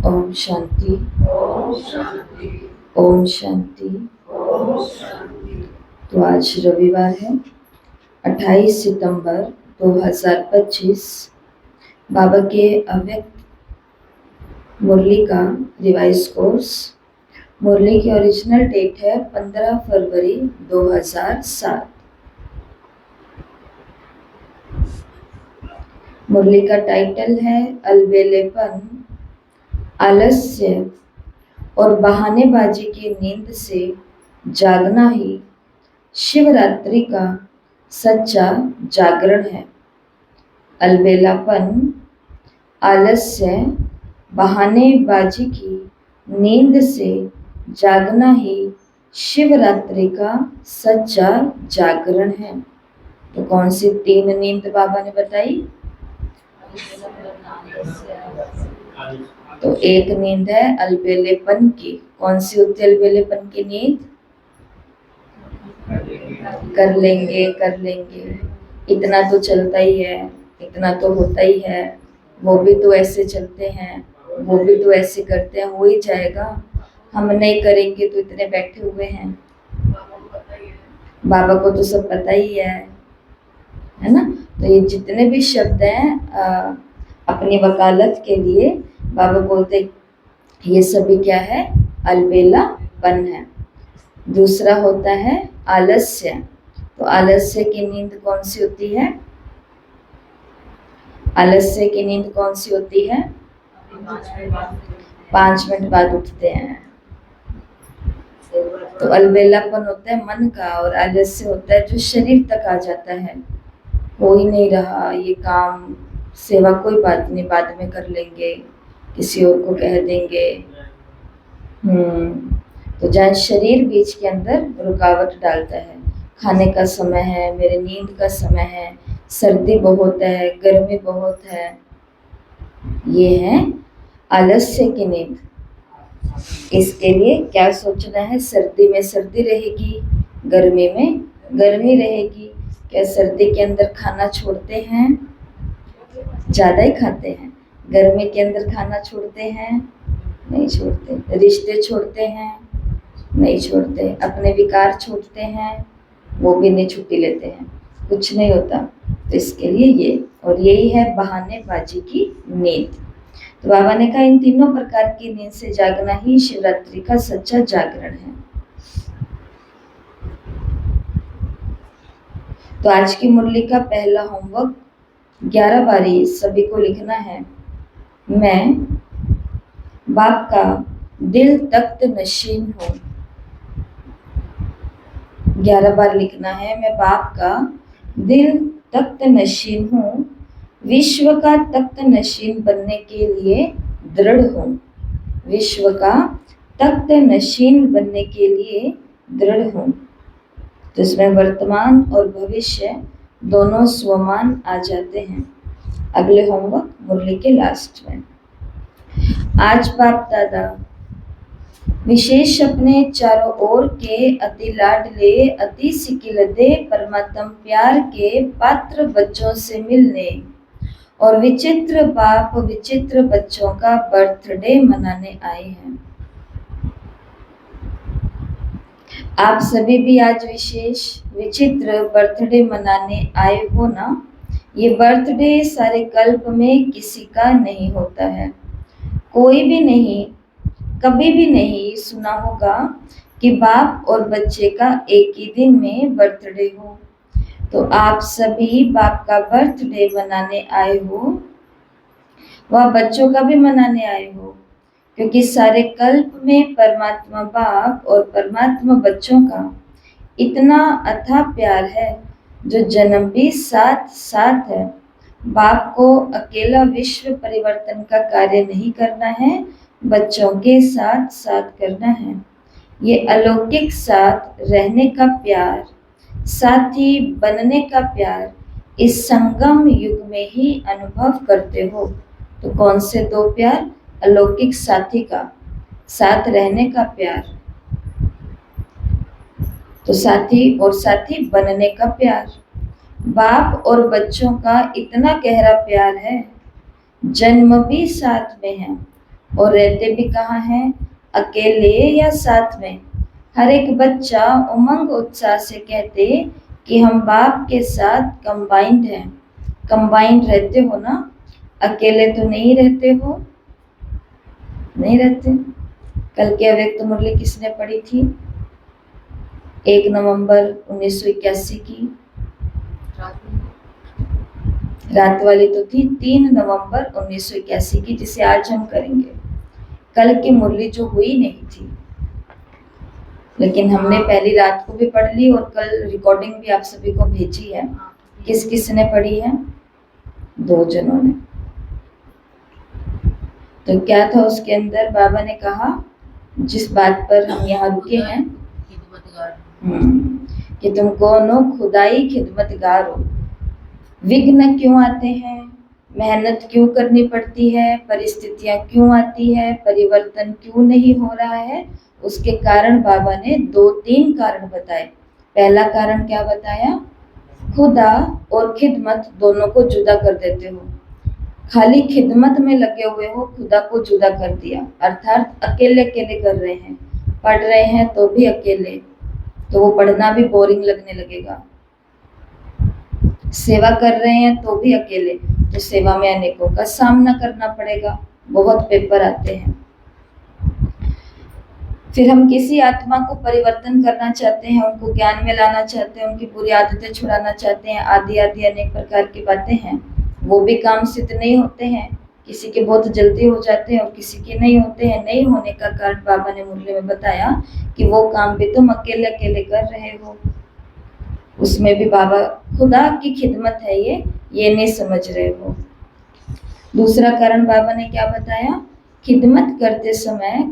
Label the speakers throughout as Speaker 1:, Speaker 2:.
Speaker 1: ओम शांति।
Speaker 2: ओम शांति।
Speaker 1: ओम शांति।
Speaker 2: ओम शांति।
Speaker 1: तो आज रविवार है 28 सितंबर 2025। बाबा के अव्यक्त मुरली का रिवाइज कोर्स। मुरली की ओरिजिनल डेट है 15 फरवरी 2007। मुरली का टाइटल है अलबेलेपन, आलस्य और बहानेबाजी की नींद से जागना ही शिवरात्रि का सच्चा जागरण है। अलबेलापन, आलस्य, बहानेबाजी की नींद से जागना ही शिवरात्रि का सच्चा जागरण है। तो कौन सी 3 नींद बाबा ने बताई? तो एक नींद है अलबेलेपन की। कौन सी होती है अलबेलेपन की नींद? कर लेंगे, इतना तो चलता ही है, इतना तो होता ही है, वो भी तो ऐसे चलते हैं, वो भी तो ऐसे करते हैं, हो ही जाएगा, हम नहीं करेंगे तो इतने बैठे हुए हैं, बाबा को तो सब पता ही है ना। तो ये जितने भी शब्द हैं अपनी वकालत के लिए बाबा बोलते ये सभी क्या है? अलबेलापन है। दूसरा होता है आलस्य। तो आलस्य की नींद कौन सी होती है? आलस्य की नींद कौन सी होती है? 5 मिनट बाद उठते हैं। तो अलबेलापन होता है मन का और आलस्य होता है जो शरीर तक आ जाता है, हो ही नहीं रहा ये काम, सेवा कोई बात नहीं, बाद में कर लेंगे, किसी और को कह देंगे। तो जहाँ शरीर बीच के अंदर रुकावट डालता है, खाने का समय है, मेरे नींद का समय है, सर्दी बहुत है, गर्मी बहुत है, ये है आलस्य की नींद। इसके लिए क्या सोचना है? सर्दी में सर्दी रहेगी, गर्मी में गर्मी रहेगी। क्या सर्दी के अंदर खाना छोड़ते हैं? ज़्यादा ही खाते हैं। गर्मी के अंदर खाना छोड़ते हैं? नहीं छोड़ते। रिश्ते छोड़ते हैं? नहीं छोड़ते। अपने विकार छोड़ते हैं? वो भी नहीं छुट्टी लेते हैं, कुछ नहीं होता। तो इसके लिए ये, और यही है बहानेबाजी की नींद। तो बाबा ने कहा इन तीनों प्रकार की नींद से जागना ही शिवरात्रि का सच्चा जागरण है। तो आज की मुरली का पहला होमवर्क 11 बारी सभी को लिखना है। मैं बाप का दिल तख्त नशीन हूँ। 11 बार लिखना है, मैं बाप का दिल तख्त नशीन हूँ, विश्व का तख्त नशीन बनने के लिए दृढ़ हूँ। विश्व का तख्त नशीन बनने के लिए दृढ़ हूँ। तो इसमें वर्तमान और भविष्य दोनों स्वमान आ जाते हैं। अगले होमवर्क मुरली के लास्ट में। आज बाप दादा विशेष अपने चारों ओर के अति लाडले, अति सिकिलदे परमात्म प्यार के पात्र बच्चों से मिलने और विचित्र बाप विचित्र बच्चों का बर्थडे मनाने आए हैं। आप सभी भी आज विशेष विचित्र बर्थडे मनाने आए हो ना। ये बर्थडे सारे कल्प में किसी का नहीं होता है, कोई भी नहीं, कभी भी नहीं सुना होगा कि बाप और बच्चे का एक ही दिन में बर्थडे हो। तो आप सभी बाप का बर्थडे मनाने आए हो, वह बच्चों का भी मनाने आए हो, क्योंकि सारे कल्प में परमात्मा बाप और परमात्मा बच्चों का इतना अथाह प्यार है जो जन्म भी साथ साथ है। बाप को अकेला विश्व परिवर्तन का कार्य नहीं करना है, बच्चों के साथ साथ करना है। ये अलौकिक साथ रहने का प्यार, साथी बनने का प्यार इस संगम युग में ही अनुभव करते हो। तो कौन से 2 प्यार? अलौकिक साथी का, साथ रहने का प्यार, तो साथी और साथी बनने का प्यार। बाप और बच्चों का इतना गहरा प्यार है, जन्म भी साथ में है, और रहते भी कहाँ हैं, अकेले या साथ में। हर एक बच्चा उमंग उत्साह से कहते कि हम बाप के साथ कंबाइंड हैं। कंबाइंड रहते हो ना, अकेले तो नहीं रहते हो, नहीं रहते। कल की अव्यक्त मुरली किसने पढ़ी थी? 1 नवंबर 1981 की रात वाली तो थी 3 नवंबर 1981 की, जिसे आज हम करेंगे। कल की मुरली जो हुई नहीं थी, लेकिन हमने पहली रात को भी पढ़ ली और कल रिकॉर्डिंग भी आप सभी को भेजी है। किस किस ने पढ़ी है? 2 जनों ने। तो क्या था उसके अंदर? बाबा ने कहा, जिस बात पर हम यहाँ रुके हैं, कि तुम कौन हो? खुदाई खिदमतगार हो। विघ्न क्यों आते हैं? मेहनत क्यों करनी पड़ती है? परिस्थितियां क्यों आती है? परिवर्तन क्यों नहीं हो रहा है? उसके कारण बाबा ने 2-3 कारण बताए। पहला कारण क्या बताया? खुदा और खिदमत दोनों को जुदा कर देते हो। खाली खिदमत में लगे हुए हो, खुदा को जुदा कर दिया, अर्थात अकेले अकेले कर रहे हैं। पढ़ रहे हैं तो भी अकेले, तो वो पढ़ना भी बोरिंग लगने लगेगा। सेवा कर रहे हैं तो भी अकेले, तो सेवा में अनेकों का सामना करना पड़ेगा, बहुत पेपर आते हैं। फिर हम किसी आत्मा को परिवर्तन करना चाहते हैं, उनको ज्ञान में लाना चाहते हैं, उनकी बुरी आदतें छुड़ाना चाहते हैं, आदि आदि अनेक प्रकार की बातें हैं। वो भी काम सिद्ध नहीं होते हैं, किसी के बहुत जल्दी हो जाते हैं और किसी के नहीं होते हैं। नहीं होने का कारण बाबा ने मुरली में बताया कि वो काम भी तुम अकेले अकेले कर रहे हो। उसमें भी बाबा खुदा की खिदमत है ये नहीं समझ रहे हो। दूसरा कारण बाबा ने क्या बताया? खिदमत करते समय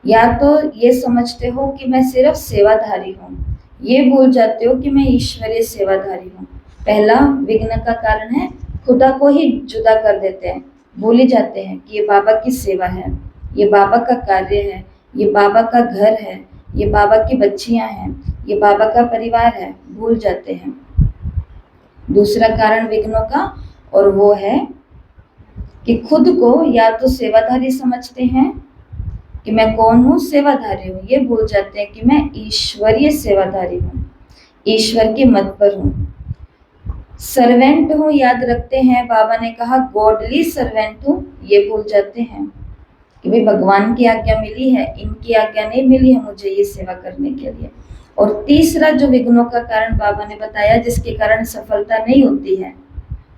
Speaker 1: या तो ये समझते हो कि मैं सिर्फ सेवाधारी हूँ, ये भूल जाते हो कि मैं ईश्वरीय सेवाधारी हूँ। पहला विघ्न का कारण है, खुदा को ही जुदा कर देते हैं, भूल ही जाते हैं कि ये बाबा की सेवा है, ये बाबा का कार्य है, ये बाबा का घर है, ये बाबा की बच्चियां हैं, ये बाबा का परिवार है, भूल जाते हैं। दूसरा कारण विघ्नों का, और वो है कि खुद को या तो सेवाधारी समझते हैं कि मैं कौन हूँ, सेवाधारी हूँ, ये भूल जाते हैं कि मैं ईश्वरीय सेवाधारी हूँ, ईश्वर के मत पर हूँ। सर्वेंट हूँ याद रखते हैं, बाबा ने कहा गॉडली सर्वेंट हूँ, ये भूल जाते हैं कि भाई भगवान की आज्ञा मिली है, इनकी आज्ञा नहीं मिली है मुझे ये सेवा करने के लिए। और तीसरा जो विघ्नों का कारण बाबा ने बताया, जिसके कारण सफलता नहीं होती है,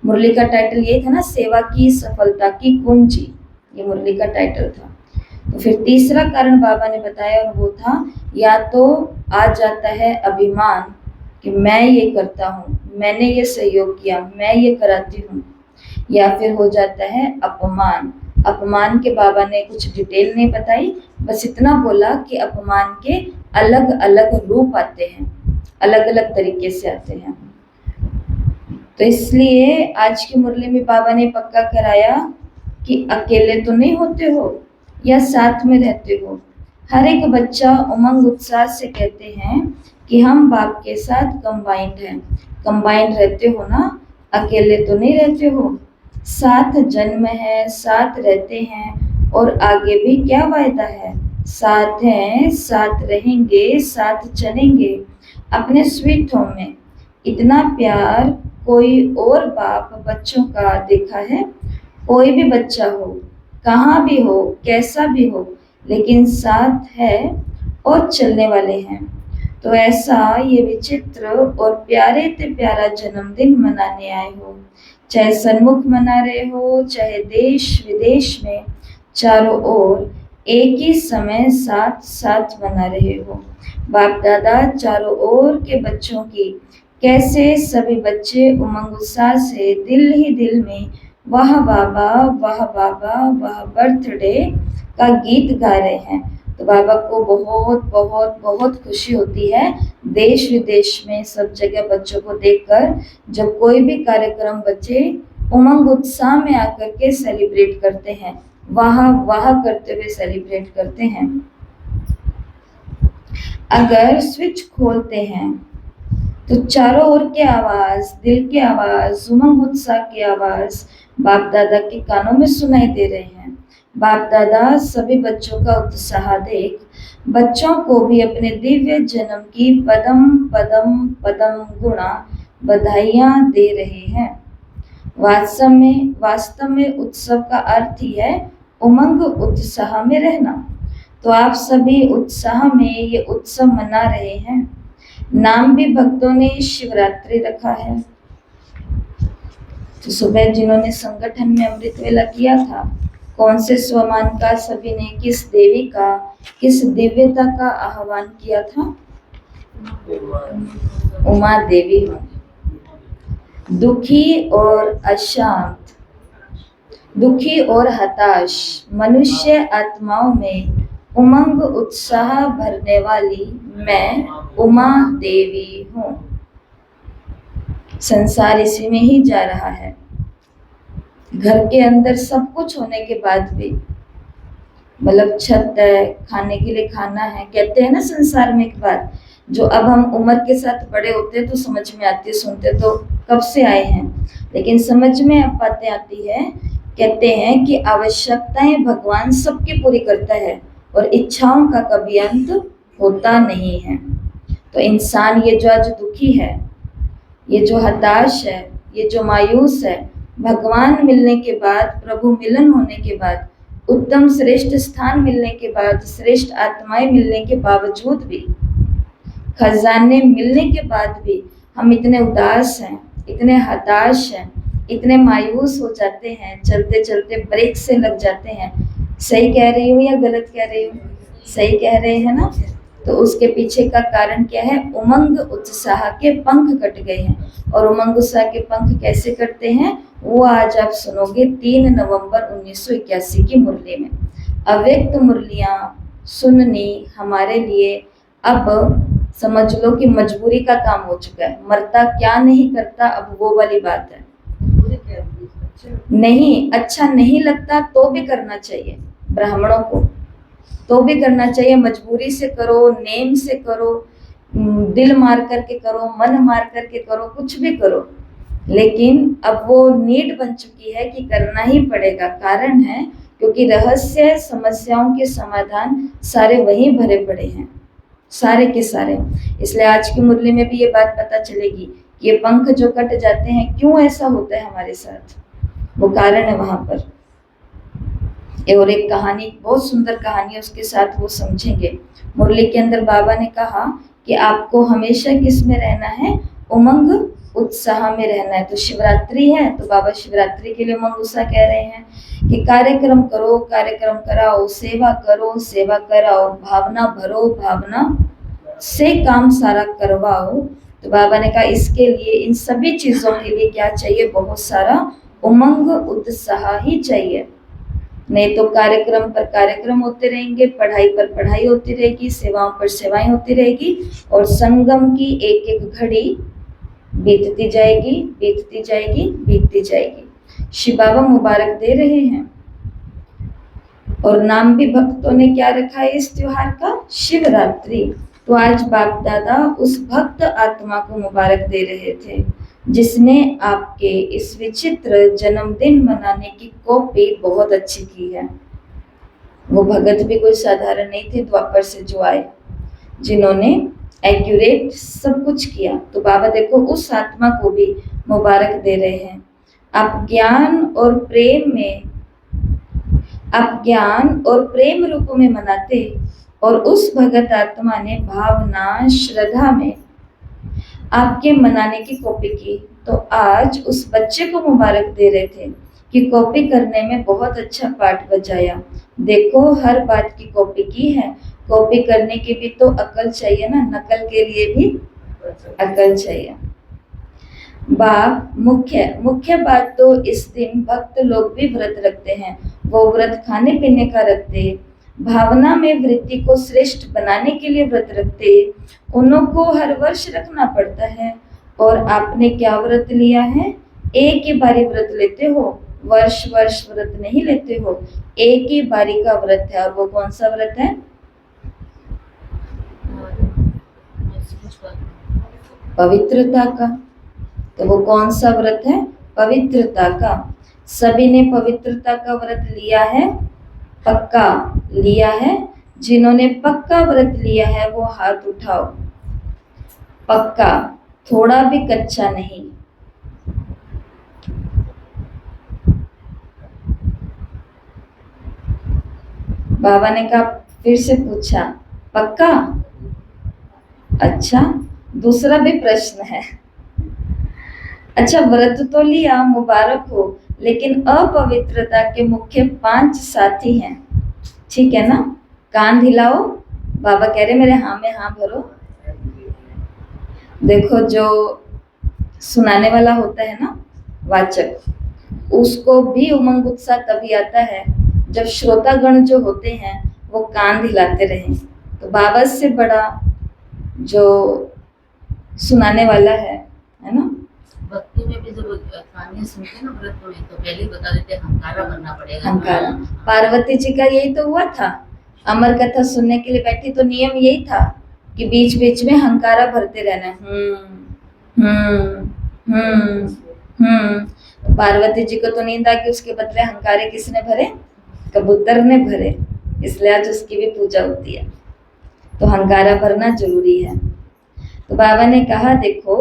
Speaker 1: मुरली का टाइटल ये था ना, सेवा की सफलता की कुंजी, ये मुरली का टाइटल था। तो फिर तीसरा कारण बाबा ने बताया, और वो था या तो आ जाता है अभिमान कि मैं ये करता हूँ, मैंने ये सहयोग किया, मैं ये कराती हूँ, या फिर हो जाता है अपमान। अपमान के बाबा ने कुछ डिटेल नहीं बताई, बस इतना बोला कि अपमान के अलग अलग रूप आते हैं, अलग अलग तरीके से आते हैं। तो इसलिए आज की मुरली में बाबा ने पक्का कराया कि अकेले तो नहीं होते हो या साथ में रहते हो। हर एक बच्चा उमंग उत्साह से कहते हैं कि हम बाप के साथ कंबाइंड हैं। कंबाइंड रहते हो ना, अकेले तो नहीं रहते हो। साथ जन्म है, साथ रहते हैं, और आगे भी क्या वायदा है? साथ हैं, साथ रहेंगे, साथ चलेंगे अपने स्वीट होम में। इतना प्यार कोई और बाप बच्चों का देखा है? कोई भी बच्चा हो, कहाँ भी हो, कैसा भी हो, लेकिन साथ है और चलने वाले हैं। तो ऐसा ये विचित्र और प्यारे ते प्यारा जन्मदिन मनाने आए हो, चाहे सन्मुख मना रहे हो, चाहे देश विदेश में, चारों ओर एक ही समय साथ साथ मना रहे हो। बाप दादा चारों ओर के बच्चों की कैसे सभी बच्चे उमंग उत्साह से दिल ही दिल में वाह बाबा, वाह बाबा, वाह बर्थडे का गीत गा रहे हैं। तो बाबा को बहुत बहुत बहुत खुशी होती है देश विदेश में सब जगह बच्चों को देखकर, जब कोई भी कार्यक्रम बच्चे उमंग उत्साह में आकर के सेलिब्रेट करते हैं, वाह वाह करते हुए सेलिब्रेट करते हैं। अगर स्विच खोलते हैं तो चारों ओर की आवाज, दिल की आवाज, उमंग उत्साह की आवाज बाप दादा के कानों में सुनाई दे रहे हैं। बाप दादा सभी बच्चों का उत्साह देख बच्चों को भी अपने दिव्य जन्म की पदम पदम पदम गुणा बधाइयाँ दे रहे हैं। वास्तव में उत्सव का अर्थ ही है उमंग उत्साह में रहना। तो आप सभी उत्साह में ये उत्सव मना रहे हैं। नाम भी भक्तों ने शिवरात्रि रखा है। तो सुबह जिन्होंने संगठन में अमृत वेला किया था, कौन से स्वमान का सभी ने किस देवी का, किस दिव्यता का आह्वान किया था? उमा देवी हो। दुखी और अशांत, दुखी और हताश मनुष्य आत्माओं में उमंग उत्साह भरने वाली मैं उमा देवी हूँ। संसार इसी में ही जा रहा है। घर के अंदर सब कुछ होने के बाद भी, मतलब छत है, खाने के लिए खाना है, कहते हैं ना संसार में एक बात जो अब हम उम्र के साथ बड़े होते तो समझ में आती है, सुनते तो कब से आए हैं, लेकिन समझ में अब बातें आती है। कहते हैं कि आवश्यकताएं भगवान सबकी पूरी करता है और इच्छाओं का कभी अंत होता नहीं है। तो इंसान ये जो आज दुखी है, ये जो हताश है, ये जो मायूस है, भगवान मिलने के बाद, प्रभु मिलन होने के बाद, उत्तम श्रेष्ठ स्थान मिलने के बाद, श्रेष्ठ आत्माएं मिलने के बावजूद भी, खजाने मिलने के बाद भी हम इतने उदास हैं, इतने हताश हैं, इतने मायूस हो जाते हैं, चलते चलते ब्रेक से लग जाते हैं। सही कह रही हूँ या गलत कह रही हूँ? सही कह रहे हैं ना? तो उसके पीछे का कारण क्या है? उमंग उत्साह के पंख कट गए हैं। और उमंग उत्साह के पंख कैसे कटते हैं वो आज आप सुनोगे 3 नवंबर 1981 की मुरली में। अव्यक्त मुरलियाँ सुननी हमारे लिए अब समझ लो कि मजबूरी का काम हो चुका है। मरता क्या नहीं करता, अब वो वाली बात है। नहीं अच्छा नहीं लगता तो भी करना चाहिए, ब्राह्मणों को तो भी करना चाहिए। मजबूरी से करो, नेम से करो, दिल मार करके करो, मन मार करके करो, कुछ भी करो, लेकिन अब वो नीड बन चुकी है कि करना ही पड़ेगा। कारण है क्योंकि रहस्य समस्याओं के समाधान सारे वहीं भरे पड़े हैं, सारे के सारे। इसलिए आज की मुरली में भी ये बात पता चलेगी कि ये पंख जो कट जाते हैं क्यों ऐसा होता है हमारे साथ, वो कारण है वहां पर। और एक कहानी, बहुत सुंदर कहानी है, उसके साथ वो समझेंगे। मुरली के अंदर बाबा ने कहा कि आपको हमेशा किस में रहना है? उमंग उत्साह में रहना है। तो शिवरात्रि है तो बाबा शिवरात्रि के लिए उमंग उत्साह कह रहे हैं कि कार्यक्रम करो, कार्यक्रम कराओ, सेवा करो, सेवा कराओ, भावना भरो, भावना से काम सारा करवाओ। तो बाबा ने कहा इसके लिए, इन सभी चीजों के लिए क्या चाहिए? बहुत सारा उमंग उत्साह ही चाहिए। नहीं तो कार्यक्रम पर कार्यक्रम होते रहेंगे, पढ़ाई पर पढ़ाई होती रहेगी, सेवाओं पर सेवाएं होती रहेगी, और संगम की एक एक घड़ी बीतती जाएगी, बीतती जाएगी, बीतती जाएगी। शिव बाबा मुबारक दे रहे हैं। और नाम भी भक्तों ने क्या रखा है इस त्योहार का? शिवरात्रि। तो आज बाप दादा उस भक्त आत्मा को मुबारक दे रहे थे जिसने आपके इस विचित्र जन्मदिन मनाने की कॉपी बहुत अच्छी की है। वो भगत भी कोई साधारण नहीं थे द्वापर से जो आए, जिन्होंने एक्यूरेट सब कुछ किया। तो बाबा देखो उस आत्मा को भी मुबारक दे रहे हैं। आप ज्ञान और प्रेम रूप में मनाते, और उस भगत आत्मा ने भावना श्रद्धा में आपके मनाने की कॉपी की। तो आज उस बच्चे को मुबारक दे रहे थे कि कॉपी करने में बहुत अच्छा पाठ बजाया। देखो हर बात की कॉपी की है, कॉपी करने की भी तो अकल चाहिए ना, नकल के लिए भी अकल चाहिए। बाप मुख्य बात तो इस दिन भक्त लोग भी व्रत रखते हैं। वो व्रत खाने पीने का रखते, भावना में वृत्ति को श्रेष्ठ बनाने के लिए व्रत रखते, उन्हों को हर वर्ष रखना पड़ता है। और आपने क्या व्रत लिया है? एक ही बारी व्रत लेते हो, वर्ष वर्ष व्रत नहीं लेते हो, एक ही बारी का व्रत है। और वो कौन सा व्रत है? पवित्रता का। तो वो कौन सा व्रत है? पवित्रता का। सभी ने पवित्रता का व्रत लिया है? पक्का लिया है? जिन्होंने पक्का व्रत लिया है वो हाथ उठाओ। पक्का, थोड़ा भी कच्चा नहीं। बाबा ने कहा, फिर से पूछा, पक्का? अच्छा, दूसरा भी प्रश्न है। अच्छा, व्रत तो लिया, मुबारक हो, लेकिन अपवित्रता के मुख्य 5 साथी हैं, ठीक है ना? कान हिलाओ, बाबा कह रहे मेरे हाँ में हाँ भरो। देखो, जो सुनाने वाला होता है ना, वाचक, उसको भी उमंग उत्साह तभी आता है जब श्रोतागण जो होते हैं वो कान हिलाते रहें। तो बाबा से बड़ा जो सुनाने वाला है ना?
Speaker 3: भक्ति में भी जब कहानियां सुनते हैं ना व्रत में, तो पहले ही बता देते हैं हंकारा बनना पड़ेगा।
Speaker 1: हंकारा, पार्वती जी का यही तो हुआ था। अमर कथा सुनने के लिए बैठी तो नियम यही था कि बीच बीच में हंकारा भरते रहना। तो पार्वती जी को तो नींद आ गई, उसके बदले हंकारे किसने भरे? कबूतर ने भरे, इसलिए आज उसकी भी पूजा होती है। तो हंकारा भरना जरूरी है। तो बाबा ने कहा, देखो,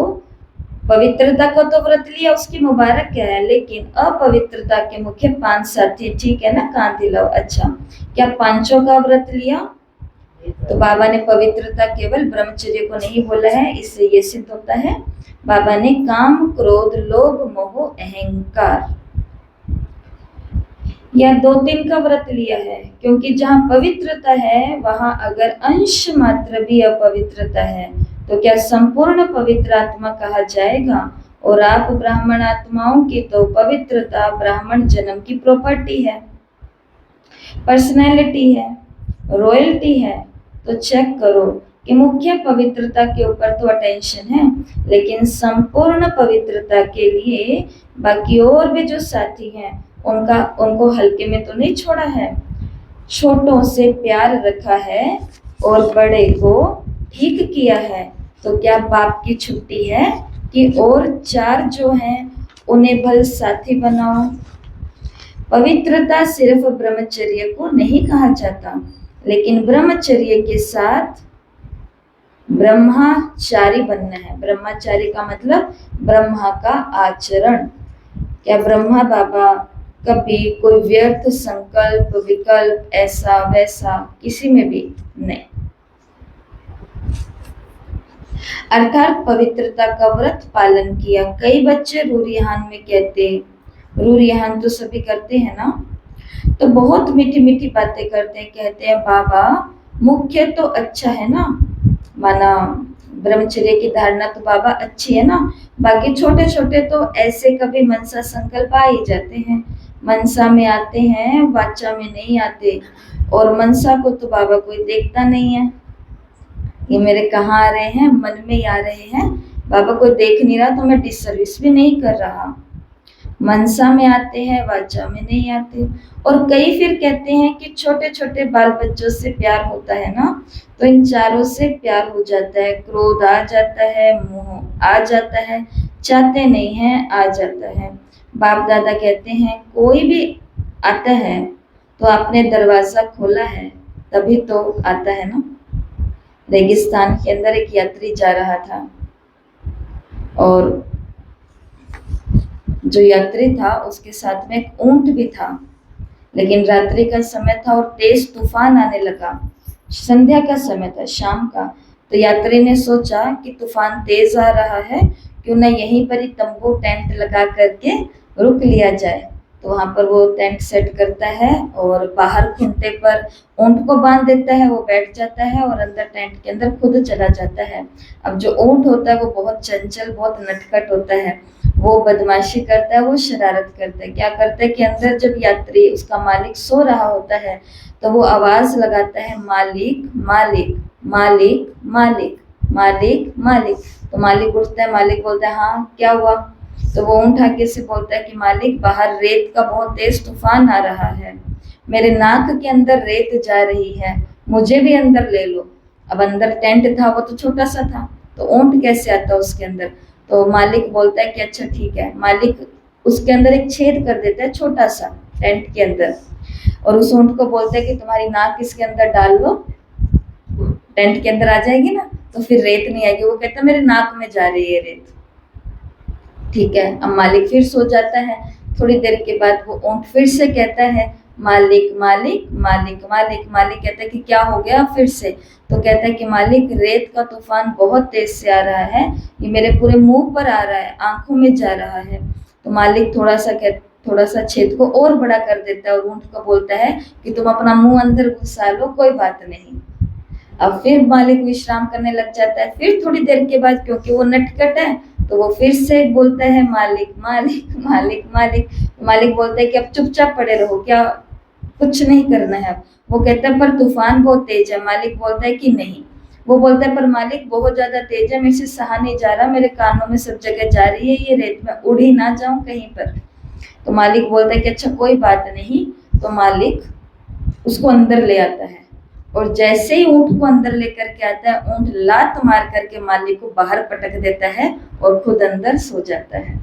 Speaker 1: पवित्रता को तो व्रत लिया, उसकी मुबारक क्या है, लेकिन अपवित्रता के मुख्य 5 साथी, ठीक है ना? कान दिलाओ। अच्छा, क्या 5 का व्रत लिया? तो बाबा ने पवित्रता केवल ब्रह्मचर्य को नहीं बोला है, इससे ये सिद्ध होता है बाबा ने काम, क्रोध, लोभ, मोह, अहंकार या 2-3 का व्रत लिया है, क्योंकि जहाँ पवित्रता है वहां अगर अंश मात्र भी अपवित्रता है तो क्या संपूर्ण पवित्र आत्मा कहा जाएगा? और आप ब्राह्मण आत्माओं की तो पवित्रता ब्राह्मण जन्म की प्रॉपर्टी है, पर्सनैलिटी है, रॉयल्टी है। तो चेक करो कि मुख्य पवित्रता के ऊपर तो अटेंशन है, लेकिन संपूर्ण पवित्रता के लिए बाकी और भी जो साथी हैं उनको हल्के में तो नहीं छोड़ा है। छोटों से प्यार रखा है और बड़े को ठीक किया है। तो क्या बाप की छुट्टी है कि और 4 जो हैं उन्हें भल साथी बनाओ? पवित्रता सिर्फ ब्रह्मचर्य को नहीं कहा जाता, लेकिन ब्रह्मचर्य के साथ ब्रह्मचारी बनना है। ब्रह्मचारी का मतलब ब्रह्मा का आचरण। क्या ब्रह्मा बाबा कभी कोई व्यर्थ संकल्प, विकल्प, ऐसा वैसा किसी में भी नहीं। अर्थात पवित्रता का व्रत पालन किया। कई बच्चे रूरियान में कहते, रूरियान तो सभी करते हैं ना, तो बहुत मीठी मीठी बातें करते हैं, कहते हैं बाबा मुख्य तो अच्छा है ना, माना ब्रह्मचर्य की धारणा तो बाबा अच्छी है ना, बाकी छोटे छोटे तो ऐसे कभी मनसा संकल्प आ ही जाते हैं। मनसा में आते हैं, वाचा में नहीं आते, और मनसा को तो बाबा कोई देखता नहीं है। ये मेरे कहाँ आ रहे हैं? मन में ही आ रहे हैं। बाबा कोई देख नहीं रहा तो मैं डिसर्विस भी नहीं कर रहा। मनसा में आते हैं, वाचा में नहीं आते। और कई फिर कहते हैं कि छोटे छोटे बाल बच्चों से प्यार होता है ना, तो इन चारों से प्यार हो जाता है, क्रोध आ जाता है, मोह आ जाता है, चाहते नहीं हैं, आ जाता है। बाप दादा कहते हैं कोई भी आता है तो आपने दरवाजा खोला है तभी तो आता है ना। रेगिस्तान के अंदर एक यात्री जा रहा था और जो यात्री था उसके साथ में एक ऊंट भी था, लेकिन रात्रि का समय था और तेज तूफान आने लगा। संध्या का समय था, शाम का। तो यात्री ने सोचा कि तूफान तेज आ रहा है, क्यों ना यहीं पर ही तंबू टेंट लगा करके रुक लिया जाए। तो वहां पर वो टेंट सेट करता है और बाहर खूंटे पर ऊंट को बांध देता है, वो बैठ जाता है और अंदर टेंट के अंदर खुद चला जाता है। अब जो ऊंट होता है वो बहुत चंचल, बहुत नटखट होता है, वो बदमाशी करता है, वो शरारत करता है। क्या करता है कि अंदर जब यात्री, उसका मालिक सो रहा होता है, तो वो आवाज लगाता है, मालिक मालिक मालिक मालिक मालिक मालिक। तो मालिक उठता है, मालिक बोलता है हाँ क्या हुआ? तो वो ऊंट आके से बोलता है कि मालिक बाहर रेत का बहुत तेज तूफान आ रहा है, मेरे नाक के अंदर रेत जा रही है, मुझे भी अंदर ले लो। अब अंदर टेंट था, वो तो छोटा सा था, तो ऊंट कैसे आता उसके अंदर? तो मालिक बोलता है कि अच्छा ठीक है। मालिक उसके अंदर एक छेद कर देता है छोटा सा टेंट के अंदर। और उस ऊंट को बोलते हैं कि तुम्हारी नाक किसके अंदर डाल लो, टेंट के अंदर आ जाएगी ना, तो फिर रेत नहीं आएगी। वो कहता है मेरे नाक में जा रही है रेत। ठीक है, अब मालिक फिर सो जाता है। थोड़ी देर के बाद वो ऊंट फिर से कहता है मालिक मालिक मालिक मालिक। मालिक कहता है कि क्या हो गया फिर से? तो कहता है कि मालिक रेत का तूफान बहुत तेज से आ रहा है, ये मेरे पूरे मुंह पर आ रहा है, आंखों में जा रहा है। तो मालिक थोड़ा सा छेद को और बड़ा कर देता है और ऊंट को बोलता है कि तुम अपना मुंह अंदर घुसा लो, कोई बात नहीं। अब फिर मालिक विश्राम करने लग जाता है। फिर थोड़ी देर के बाद, क्योंकि वो नटखट है, तो वो फिर से बोलता है मालिक मालिक मालिक मालिक। मालिक बोलता है कि अब चुपचाप पड़े रहो, क्या कुछ नहीं करना है अब। वो कहता है पर तूफान बहुत तेज है। मालिक बोलता है कि नहीं। वो बोलता है पर मालिक बहुत ज्यादा तेज है, मेरे से सहा नहीं जा रहा, मेरे कानों में सब जगह जा रही है ये रेत, में उड़ ही ना जाऊं कहीं पर। तो मालिक बोलता है कि अच्छा कोई बात नहीं। तो मालिक उसको अंदर ले आता है और जैसे ही ऊंट को अंदर लेकर के आता है, ऊंट लात मार करके मालिक को बाहर पटक देता है और खुद अंदर सो जाता है।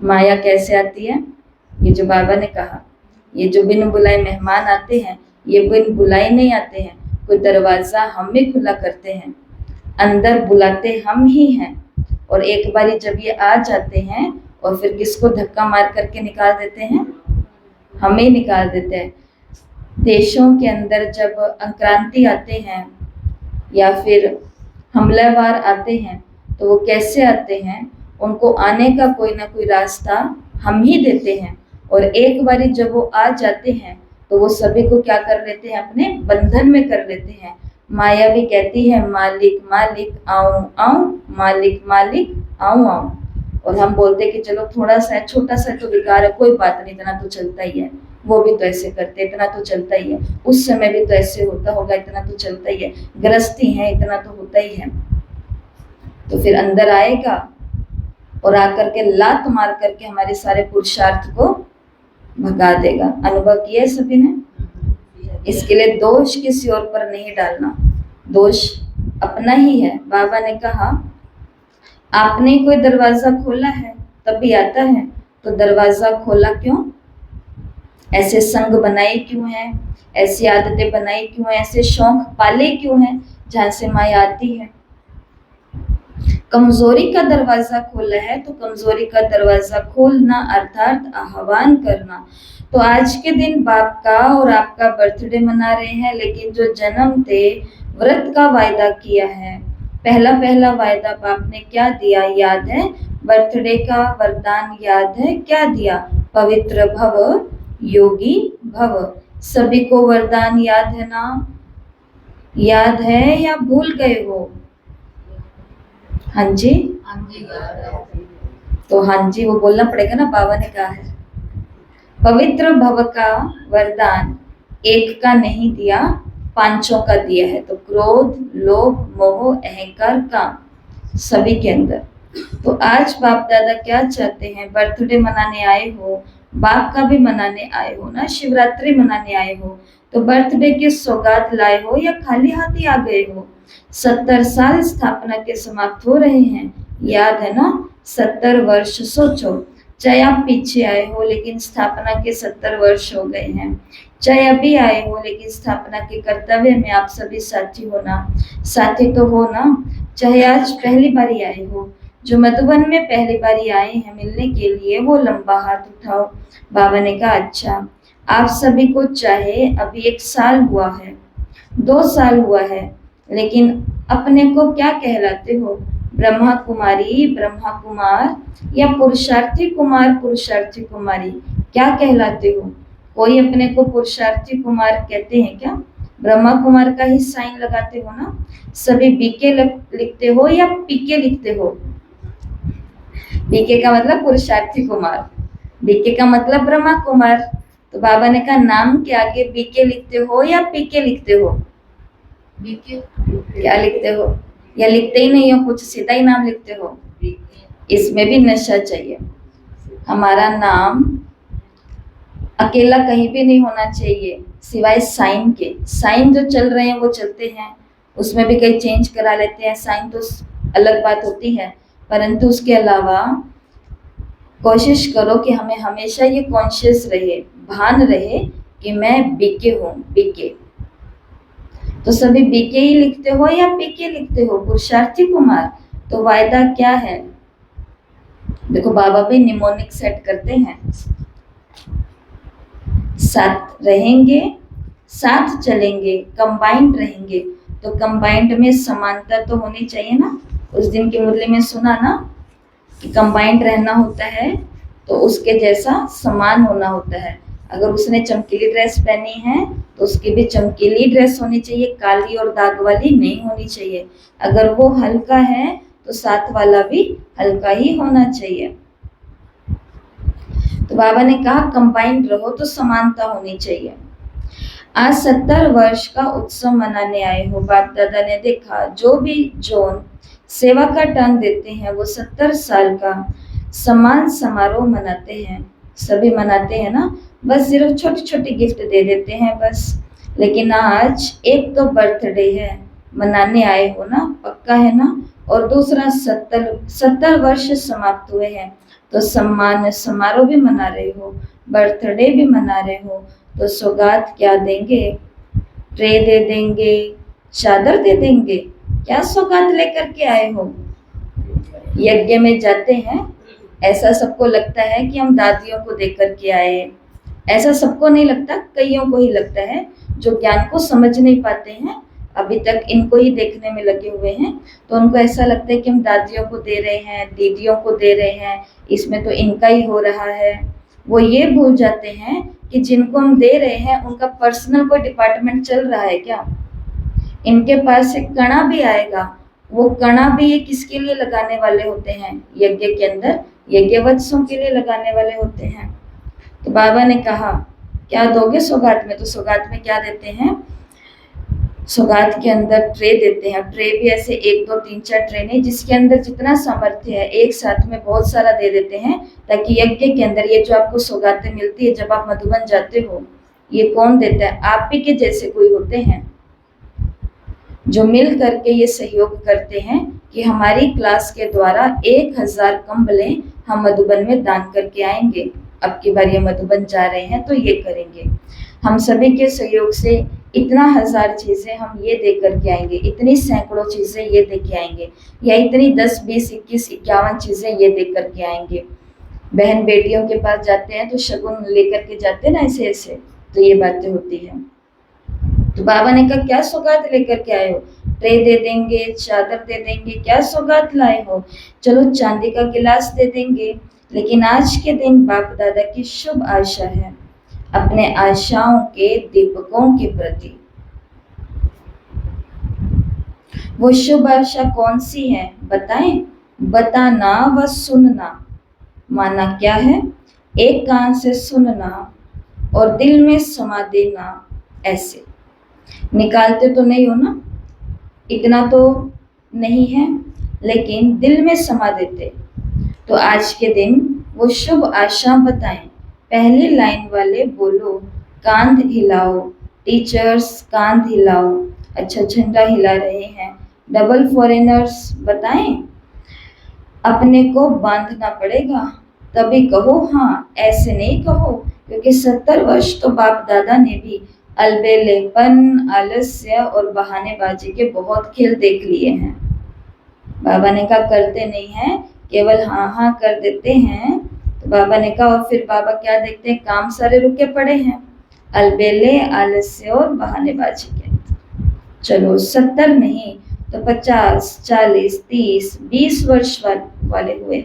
Speaker 1: माया कैसे आती है? ये जो बाबा ने कहा, ये जो बिन बुलाए मेहमान आते हैं, ये बिन बुलाए नहीं आते हैं, कोई दरवाजा हम भी खुला करते हैं, अंदर बुलाते हम ही हैं। और एक बारी जब ये आ जाते हैं और फिर किसको धक्का मार करके निकाल देते हैं? हमें निकाल देते हैं। देशों के अंदर जब आक्रांति आते हैं या फिर हमलावर आते हैं, तो वो कैसे आते हैं? उनको आने का कोई ना कोई रास्ता हम ही देते हैं। और एक बारी जब वो आ जाते हैं तो वो सभी को क्या कर लेते हैं? अपने बंधन में कर लेते हैं। माया भी कहती है मालिक मालिक आऊं आऊं, मालिक मालिक आऊं आऊं। और हम बोलते हैं कि चलो थोड़ा सा छोटा सा तो विकार है, कोई बात नहीं, इतना तो चलता ही है। वो भी तो ऐसे करते, इतना तो चलता ही है। उस समय भी तो ऐसे होता होगा, इतना तो चलता ही है। गृहस्थी है, इतना तो होता ही है। तो फिर अंदर आएगा और आकर के लात मार करके हमारे सारे पुरुषार्थ को भगा देगा। अनुभव किया है सभी ने? इसके लिए दोष किसी और पर नहीं डालना, दोष अपना ही है। बाबा ने कहा आपने कोई दरवाजा खोला है तभी आता है, तो दरवाजा खोला क्यों? ऐसे संग बनाए क्यों हैं? ऐसी आदतें बनाई क्यों हैं? ऐसे शौक पाले क्यों हैं जहां से माया आती है? कमजोरी का दरवाजा खोला है तो कमजोरी का दरवाजा खोलना अर्थात आह्वान करना। तो आज के दिन बाप का और आपका बर्थडे मना रहे हैं, लेकिन जो जन्म थे व्रत का वायदा किया है, पहला वायदा बाप ने क्या दिया याद है? बर्थडे का वरदान याद है? क्या दिया? पवित्र भव, योगी भव। सभी को वरदान याद है ना? याद है या भूल गए हो? हाँ जी, तो हाँ जी वो बोलना पड़ेगा ना, बाबा ने कहा है। पवित्र भव का वरदान एक का नहीं दिया, पांचों का दिया है। तो क्रोध, लोभ, मोह, अहंकार का सभी के अंदर। तो आज बाप दादा क्या चाहते हैं? बर्थडे मनाने आए हो, बाप का भी मनाने आए हो ना, शिवरात्रि मनाने आए हो, तो बर्थडे की सौगात लाए हो या खाली हाथ ही आ गए हो? 70 साल स्थापना के समाप्त हो रहे हैं, याद है ना? 70 वर्ष सोचो, चाहे आप पीछे आए हो लेकिन स्थापना के 70 वर्ष हो गए हैं, चाहे अभी आए हो लेकिन स्थापना के कर्तव्य में आप सभी साथी हो ना, साथी तो हो ना। चाहे आज पहली बारी आए हो, जो मधुबन में पहली बारी आए हैं मिलने के लिए, वो लंबा हाथ उठाओ। बाबा ने कहा अच्छा, आप सभी को चाहे अभी 1 साल हुआ है, 2 साल हुआ है, लेकिन अपने को क्या कहलाते हो? ब्रह्मा कुमारी, ब्रह्मा कुमार या पुरुषार्थी कुमार, पुरुषार्थी कुमारी, क्या कहलाते हो? कोई अपने को पुरुषार्थी कुमार कहते हैं क्या? ब्रह्मा कुमार का ही साइन लगाते हो ना? सभी बीके लिखते हो या पीके लिखते हो? बीके का मतलब पुरुषार्थी कुमार, बीके का मतलब ब्रह्मा कुमार। तो बाबा ने कहा नाम के आगे बीके लिखते हो या पीके लिखते हो?
Speaker 3: बीके।
Speaker 1: क्या लिखते हो? या लिखते ही नहीं हो, कुछ सीधा ही नाम लिखते हो? इसमें भी नशा चाहिए। हमारा नाम अकेला कहीं भी नहीं होना चाहिए सिवाय साइन के। साइन जो चल रहे हैं वो चलते हैं, उसमें भी कई चेंज करा लेते हैं, साइन तो अलग बात होती है, परंतु उसके अलावा कोशिश करो कि हमें हमेशा ये कॉन्शियस रहे, भान रहे कि मैं बीके हूँ, बीके। तो सभी बीके ही लिखते हो या पीके लिखते हो पुरुषार्थी कुमार? तो वायदा क्या है? देखो बाबा भी निमोनिक सेट करते हैं, साथ रहेंगे, साथ चलेंगे, कंबाइंड रहेंगे। तो कंबाइंड में समानता तो होनी चाहिए ना। उस दिन की मुरली में सुना ना कि कंबाइंड रहना होता है तो उसके जैसा समान होना होता है। अगर उसने चमकीली ड्रेस पहनी है तो उसकी भी चमकीली ड्रेस होनी चाहिए, काली और दाग वाली नहीं होनी चाहिए। अगर वो हल्का है तो साथ वाला भी हल्का ही होना चाहिए। तो बाबा ने कहा कंबाइंड रहो तो समानता होनी चाहिए। आज 70 वर्ष का उत्सव मनाने आए हो। बाप दादा ने देखा जो भी जोन सेवा का टांग देते हैं वो 70 साल का सम्मान समारोह मनाते हैं। सभी मनाते हैं ना, बस सिर्फ छोटी छोटी गिफ्ट दे देते हैं बस। लेकिन आज एक तो बर्थडे है, मनाने आए हो ना, पक्का है ना। और दूसरा 70 वर्ष समाप्त हुए हैं तो सम्मान समारोह भी मना रहे हो, बर्थडे भी मना रहे हो। तो सौगात क्या देंगे? ट्रे दे देंगे, चादर दे देंगे? क्या सौगात लेकर के आए हो? यज्ञ में जाते हैं, ऐसा सबको लगता है कि हम दादियों को दे करके आए। ऐसा सबको नहीं लगता, कईयों को ही लगता है जो ज्ञान को समझ नहीं पाते हैं, अभी तक इनको ही देखने में लगे हुए हैं। तो उनको ऐसा लगता है कि हम दादियों को दे रहे हैं, दीदियों को दे रहे हैं, इसमें तो इनका ही हो रहा है। वो ये भूल जाते हैं कि जिनको हम दे रहे हैं उनका पर्सनल कोई डिपार्टमेंट चल रहा है क्या? इनके पास एक कणा भी आएगा, वो कणा भी ये किसके लिए लगाने वाले होते हैं? यज्ञ के अंदर यज्ञवत्सों के लिए लगाने वाले होते हैं। तो बाबा ने कहा क्या दोगे सौगात में? तो सौगात में क्या देते हैं? सौगात के अंदर ट्रे देते हैं। ट्रे भी ऐसे 1 2 3 4 ट्रे नहीं, जिसके अंदर जितना सामर्थ्य है एक साथ में बहुत सारा दे देते हैं, ताकि यज्ञ के अंदर ये जो आपको सौगातें मिलती है जब आप मधुबन जाते हो, ये कौन देता है? आप ही के जैसे कोई होते हैं जो मिल करके ये सहयोग करते हैं कि हमारी क्लास के द्वारा 1000 कंबलें हम मधुबन में दान करके आएंगे। अब की बार ये मधुबन जा रहे हैं तो ये करेंगे। हम सभी के सहयोग से इतना 1000 चीजें हम ये दे करके आएंगे, इतनी सैकड़ों चीजें ये दे के आएंगे, या इतनी 10 20 21 51 चीजें ये दे करके आएंगे। बहन बेटियों के पास जाते हैं तो शगुन लेकर के जाते हैं ना, ऐसे ऐसे, तो ये बातें होती है। तो बाबा ने कहा क्या सौगात लेकर के आए हो? ट्रे दे देंगे, चादर दे देंगे, क्या सौगात लाए हो? चलो चांदी का गिलास दे देंगे। लेकिन आज के दिन बाप दादा की शुभ आशा है अपने आशाओं के दीपकों के प्रति। वो शुभ आशा कौन सी है बताएं? बताना व सुनना। माना क्या है? एक कान से सुनना और दिल में समा देना। ऐसे निकालते तो नहीं हो ना, इतना तो नहीं है, लेकिन दिल में समा देते। तो आज के दिन वो शुभ आशा बताएं। पहली लाइन वाले बोलो कांध हिलाओ, टीचर्स कांध हिलाओ। अच्छा झंडा हिला रहे हैं। डबल फॉरेनर्स बताएं। अपने को बांधना पड़ेगा तभी कहो हाँ, ऐसे नहीं कहो, क्योंकि 70 वर्ष तो बाप दादा ने भी अलबेलेपन, आलस्य और बहानेबाजी के बहुत खेल देख लिए हैं। बाबा ने कहा करते नहीं हैं, केवल हाँ हाँ कर देते हैं। तो बाबा ने कहा और फिर बाबा क्या देखते हैं? काम सारे रुके पड़े हैं, अलबेले, आलस्य और बहानेबाजी के। चलो 70 नहीं तो 50 40 30 20 वर्ष वाले हुए।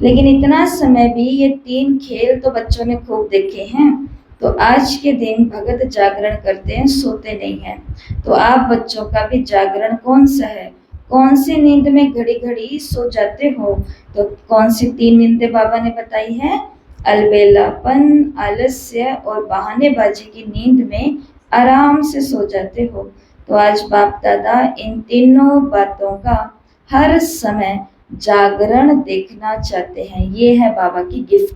Speaker 1: लेकिन इतना समय भी ये 3 खेल तो बच्चों ने खूब देखे हैं। तो आज के दिन भगत जागरण करते हैं, सोते नहीं हैं। तो आप बच्चों का भी जागरण कौन सा है? कौन सी नींद में घड़ी घड़ी सो जाते हो? तो कौन सी 3 नींदें बाबा ने बताई है? अलबेलापन, आलस्य और बहानेबाजी की नींद में आराम से सो जाते हो। तो आज बाप दादा इन तीनों बातों का हर समय जागरण देखना चाहते हैं। ये है बाबा की गिफ्ट।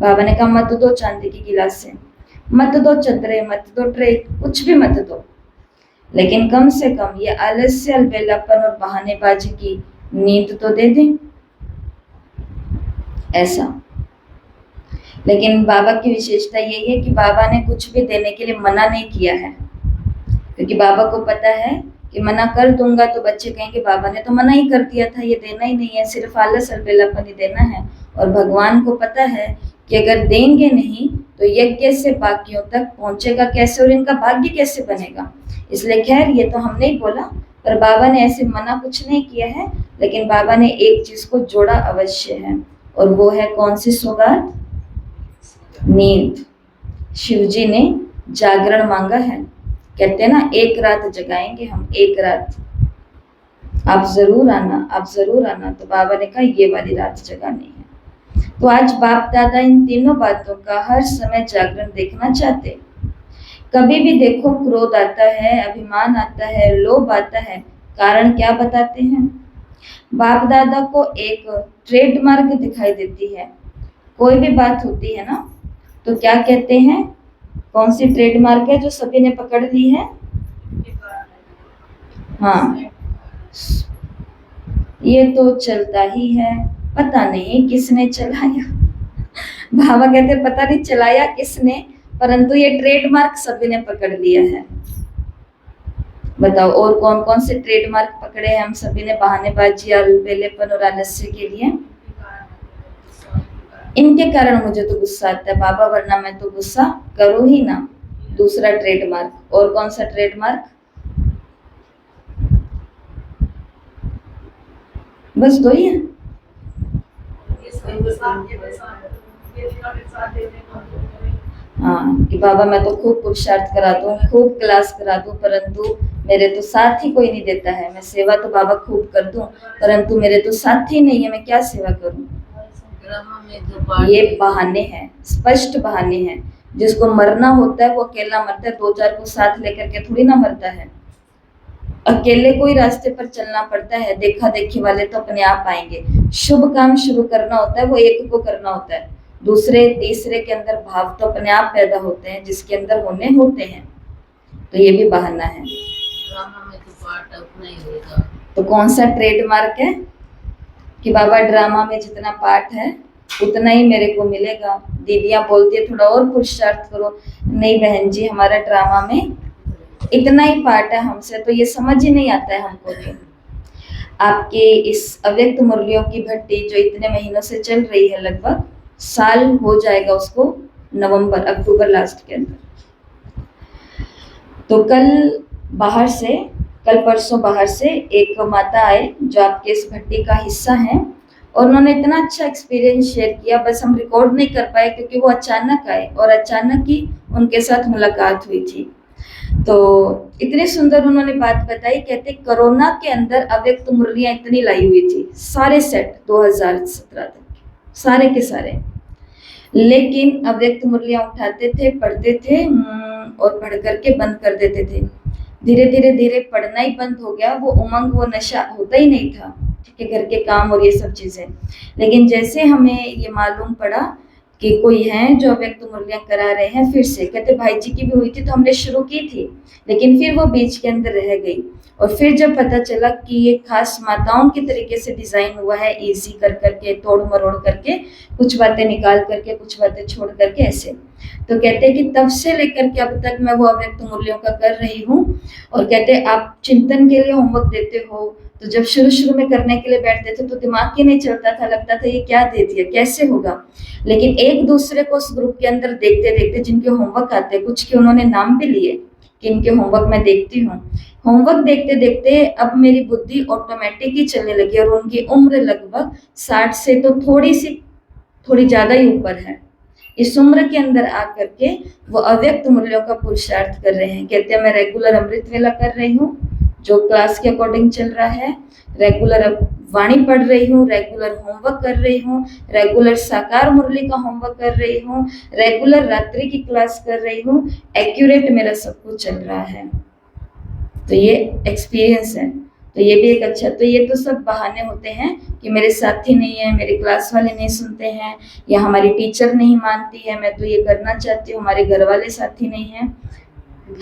Speaker 1: बाबा ने कहा मत दो चांदी की गिलासें, मत दो चदरे, मत दो ट्रे, कुछ भी मत दो, लेकिन कम से कम ये आलस्य, अलबेलापन और बहानेबाजी की नींद तो दे दें। ऐसा लेकिन बाबा की विशेषता यही है कि बाबा ने कुछ भी देने के लिए मना नहीं किया है, क्योंकि बाबा को पता है कि मना कर दूंगा तो बच्चे कहेंगे बाबा ने तो मना ही कर दिया था, ये देना ही नहीं है, सिर्फ आलस अलबेलापन ही देना है। और भगवान को पता है कि अगर देंगे नहीं तो यज्ञ से बाकियों तक पहुंचेगा कैसे और इनका भाग्य कैसे बनेगा। इसलिए खैर ये तो हमने ही बोला, पर बाबा ने ऐसे मना कुछ नहीं किया है, लेकिन बाबा ने एक चीज को जोड़ा अवश्य है, और वो है कौन सी सौगात? नींद। शिवजी ने जागरण मांगा है, कहते हैं ना एक रात जगाएंगे हम, एक रात आप जरूर आना, आप जरूर आना। तो बाबा ने कहा ये वाली रात जगानी है। तो आज बाप दादा इन तीनों बातों का हर समय जागरण देखना चाहते। कभी भी देखो क्रोध आता है, अभिमान आता है, लोभ आता है, कारण क्या बताते हैं? बाप दादा को एक ट्रेडमार्क दिखाई देती है। कोई भी बात होती है ना तो क्या कहते हैं? कौन सी ट्रेडमार्क है जो सभी ने पकड़ ली है? हाँ, ये तो चलता ही है, पता नहीं किसने चलाया। बाबा कहते पता नहीं चलाया किसने, परंतु ये ट्रेडमार्क सभी ने पकड़ लिया है। बताओ और कौन कौन से ट्रेडमार्क पकड़े हैं हम सभी ने बहानेबाजी, अलबेलेपन और आलस्य के लिए? इनके कारण मुझे तो गुस्सा आता है बाबा, वरना मैं तो गुस्सा करूं ही ना। दूसरा ट्रेडमार्क, और कौन सा ट्रेडमार्क? बस दो ही है। हाँ, कि बाबा मैं तो खूब पुरुषार्थ करा दूं, खूब क्लास करा दूं, परंतु मेरे तो साथ ही कोई नहीं देता है। मैं सेवा तो बाबा खूब कर दूं, परंतु मेरे तो साथ ही नहीं है, मैं क्या सेवा करूं? ये बहाने हैं, स्पष्ट बहाने हैं। जिसको मरना होता है वो अकेला मरता है, दो चार को साथ लेकर के थोड़ी ना मरता है। अकेले कोई रास्ते पर चलना पड़ता है, देखा देखी वाले तो अपने आप आएंगे। शुभ काम शुरू करना होता है वो एक को करना होता है, दूसरे तीसरे के अंदर भाव तो अपने आप पैदा होते हैं जिसके अंदर होने होते हैं। तो ये भी बहाना है। तो कौन सा ट्रेडमार्क है कि बाबा ड्रामा में जितना पार्ट है उतना ही मेरे को मिलेगा? दीदियां बोलती है थोड़ा और पुरुषार्थ करो। नहीं बहन जी, हमारा ड्रामा में इतना ही पार्ट है, हमसे तो ये समझ ही नहीं आता है हमको। तो आपके इस अव्यक्त मुरलियों की भट्टी जो इतने महीनों से चल रही है, लगभग साल हो जाएगा उसको नवंबर अक्टूबर लास्ट के अंदर। तो कल परसों बाहर से एक माता आए जो आपके इस भट्टी का हिस्सा है, और उन्होंने इतना अच्छा एक्सपीरियंस शेयर किया, बस हम रिकॉर्ड नहीं कर पाए क्योंकि वो अचानक आए और अचानक ही उनके साथ मुलाकात हुई थी। तो इतनी सुंदर उन्होंने बात बताई, कहते कोरोना के अंदर अव्यक्त मुरलियां इतनी लाई हुई थी, सारे सेट 2017 तक सारे के सारे, लेकिन अव्यक्त मुरलियां उठाते थे, पढ़ते थे और पढ़ करके बंद कर देते थे। धीरे धीरे धीरे पढ़ना ही बंद हो गया, वो उमंग वो नशा होता ही नहीं था, ठीक है, घर के काम और ये सब चीजें। लेकिन जैसे हमें ये मालूम पड़ा कि कोई है जो अव्यक्त मुरलियां करा रहे हैं, फिर से कहते भाई जी की भी हुई थी तो हमने शुरू की थी, लेकिन फिर वो बीच के अंदर रह गई। और फिर जब पता चला कि ये खास माताओं के तरीके से डिजाइन हुआ है, इजी कर करके, तोड़ मरोड़ करके, कुछ बातें निकाल करके, कुछ बातें छोड़ करके, ऐसे, तो कहते हैं कि तब से लेकर के अब तक मैं वो अव्यक्त मूल्यों का कर रही हूँ। और कहते हैं आप चिंतन के लिए होमवर्क देते हो, तो जब शुरू में करने के लिए बैठते थे तो दिमाग ही नहीं चलता था, लगता था ये क्या दे दिया, कैसे होगा। लेकिन एक दूसरे को उस ग्रुप के अंदर देखते देखते, जिनके होमवर्क आते, कुछ के उन्होंने नाम भी लिए कि इनके होमवर्क मैं देखती हूँ, होमवर्क देखते देखते अब मेरी बुद्धि ऑटोमेटिक ही चलने लगी। और उनकी उम्र लगभग 60 से तो थोड़ी ज्यादा ही ऊपर है। इस उम्र के अंदर आकर के वो अव्यक्त मूल्यों का पुरुषार्थ कर रहे हैं। कहते हैं मैं रेगुलर अमृत वेला कर रही हूँ जो क्लास के अकॉर्डिंग चल रहा है, रेगुलर वाणी पढ़ रही हूँ, रेगुलर होमवर्क कर रही हूँ, रेगुलर साकार मुरली का होमवर्क कर रही हूँ, रेगुलर रात्रि की क्लास कर रही हूँ, एक्यूरेट मेरा सब कुछ चल रहा है। तो ये एक्सपीरियंस है। तो ये भी एक अच्छा, तो ये तो सब बहाने होते हैं कि मेरे साथी नहीं है, मेरे क्लास वाले नहीं सुनते हैं, या हमारी टीचर नहीं मानती है, मैं तो ये करना चाहती हूँ, हमारे घर वाले साथी नहीं है,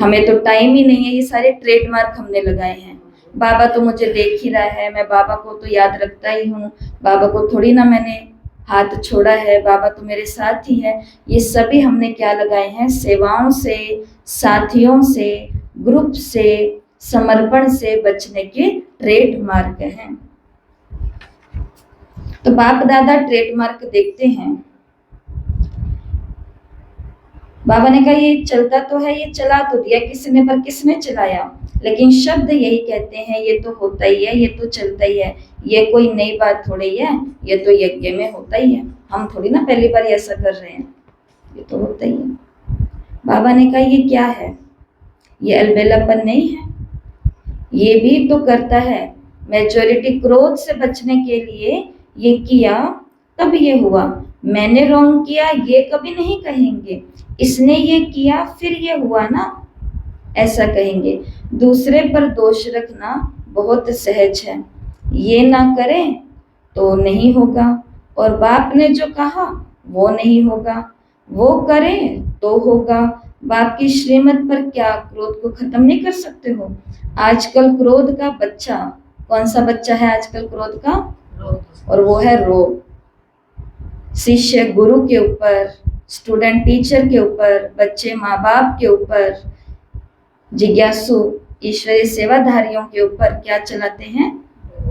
Speaker 1: हमें तो टाइम ही नहीं है। ये सारे ट्रेडमार्क हमने लगाए हैं। बाबा तो मुझे देख ही रहा है, मैं बाबा को तो याद रखता ही हूँ, बाबा को थोड़ी ना मैंने हाथ छोड़ा है, बाबा तो मेरे साथ ही है, ये सभी हमने क्या लगाए हैं? सेवाओं से, साथियों से, ग्रुप से, समर्पण से बचने के ट्रेडमार्क हैं। तो बाप दादा ट्रेडमार्क देखते हैं। बाबा ने कहा ये चलता तो है, ये चला तो दिया किसी ने, पर किसने चलाया? लेकिन शब्द यही कहते हैं ये तो होता ही है, ये तो चलता ही है, ये कोई नई बात थोड़ी है, ये तो यज्ञ में होता ही है, हम थोड़ी ना पहली बार ऐसा कर रहे हैं, ये तो होता ही है। बाबा ने कहा ये क्या है? ये अलबेलापन नहीं है, ये भी तो करता है। मेजॉरिटी क्रोध से बचने के लिए ये किया, तब ये हुआ। मैंने रॉन्ग किया ये कभी नहीं कहेंगे, इसने ये किया फिर ये हुआ ना, ऐसा कहेंगे। दूसरे पर दोष रखना बहुत सहज है, ये ना करें तो नहीं होगा, और बाप ने जो कहा वो नहीं होगा, वो करें तो होगा। बाप की श्रीमत पर क्या क्रोध को खत्म नहीं कर सकते हो? आजकल क्रोध का बच्चा, कौन सा बच्चा है आजकल क्रोध का? और वो है रोग। शिष्य गुरु के ऊपर, स्टूडेंट टीचर के ऊपर, बच्चे माँ बाप के ऊपर, जिज्ञासु ईश्वरीय सेवाधारियों के ऊपर क्या चलाते हैं?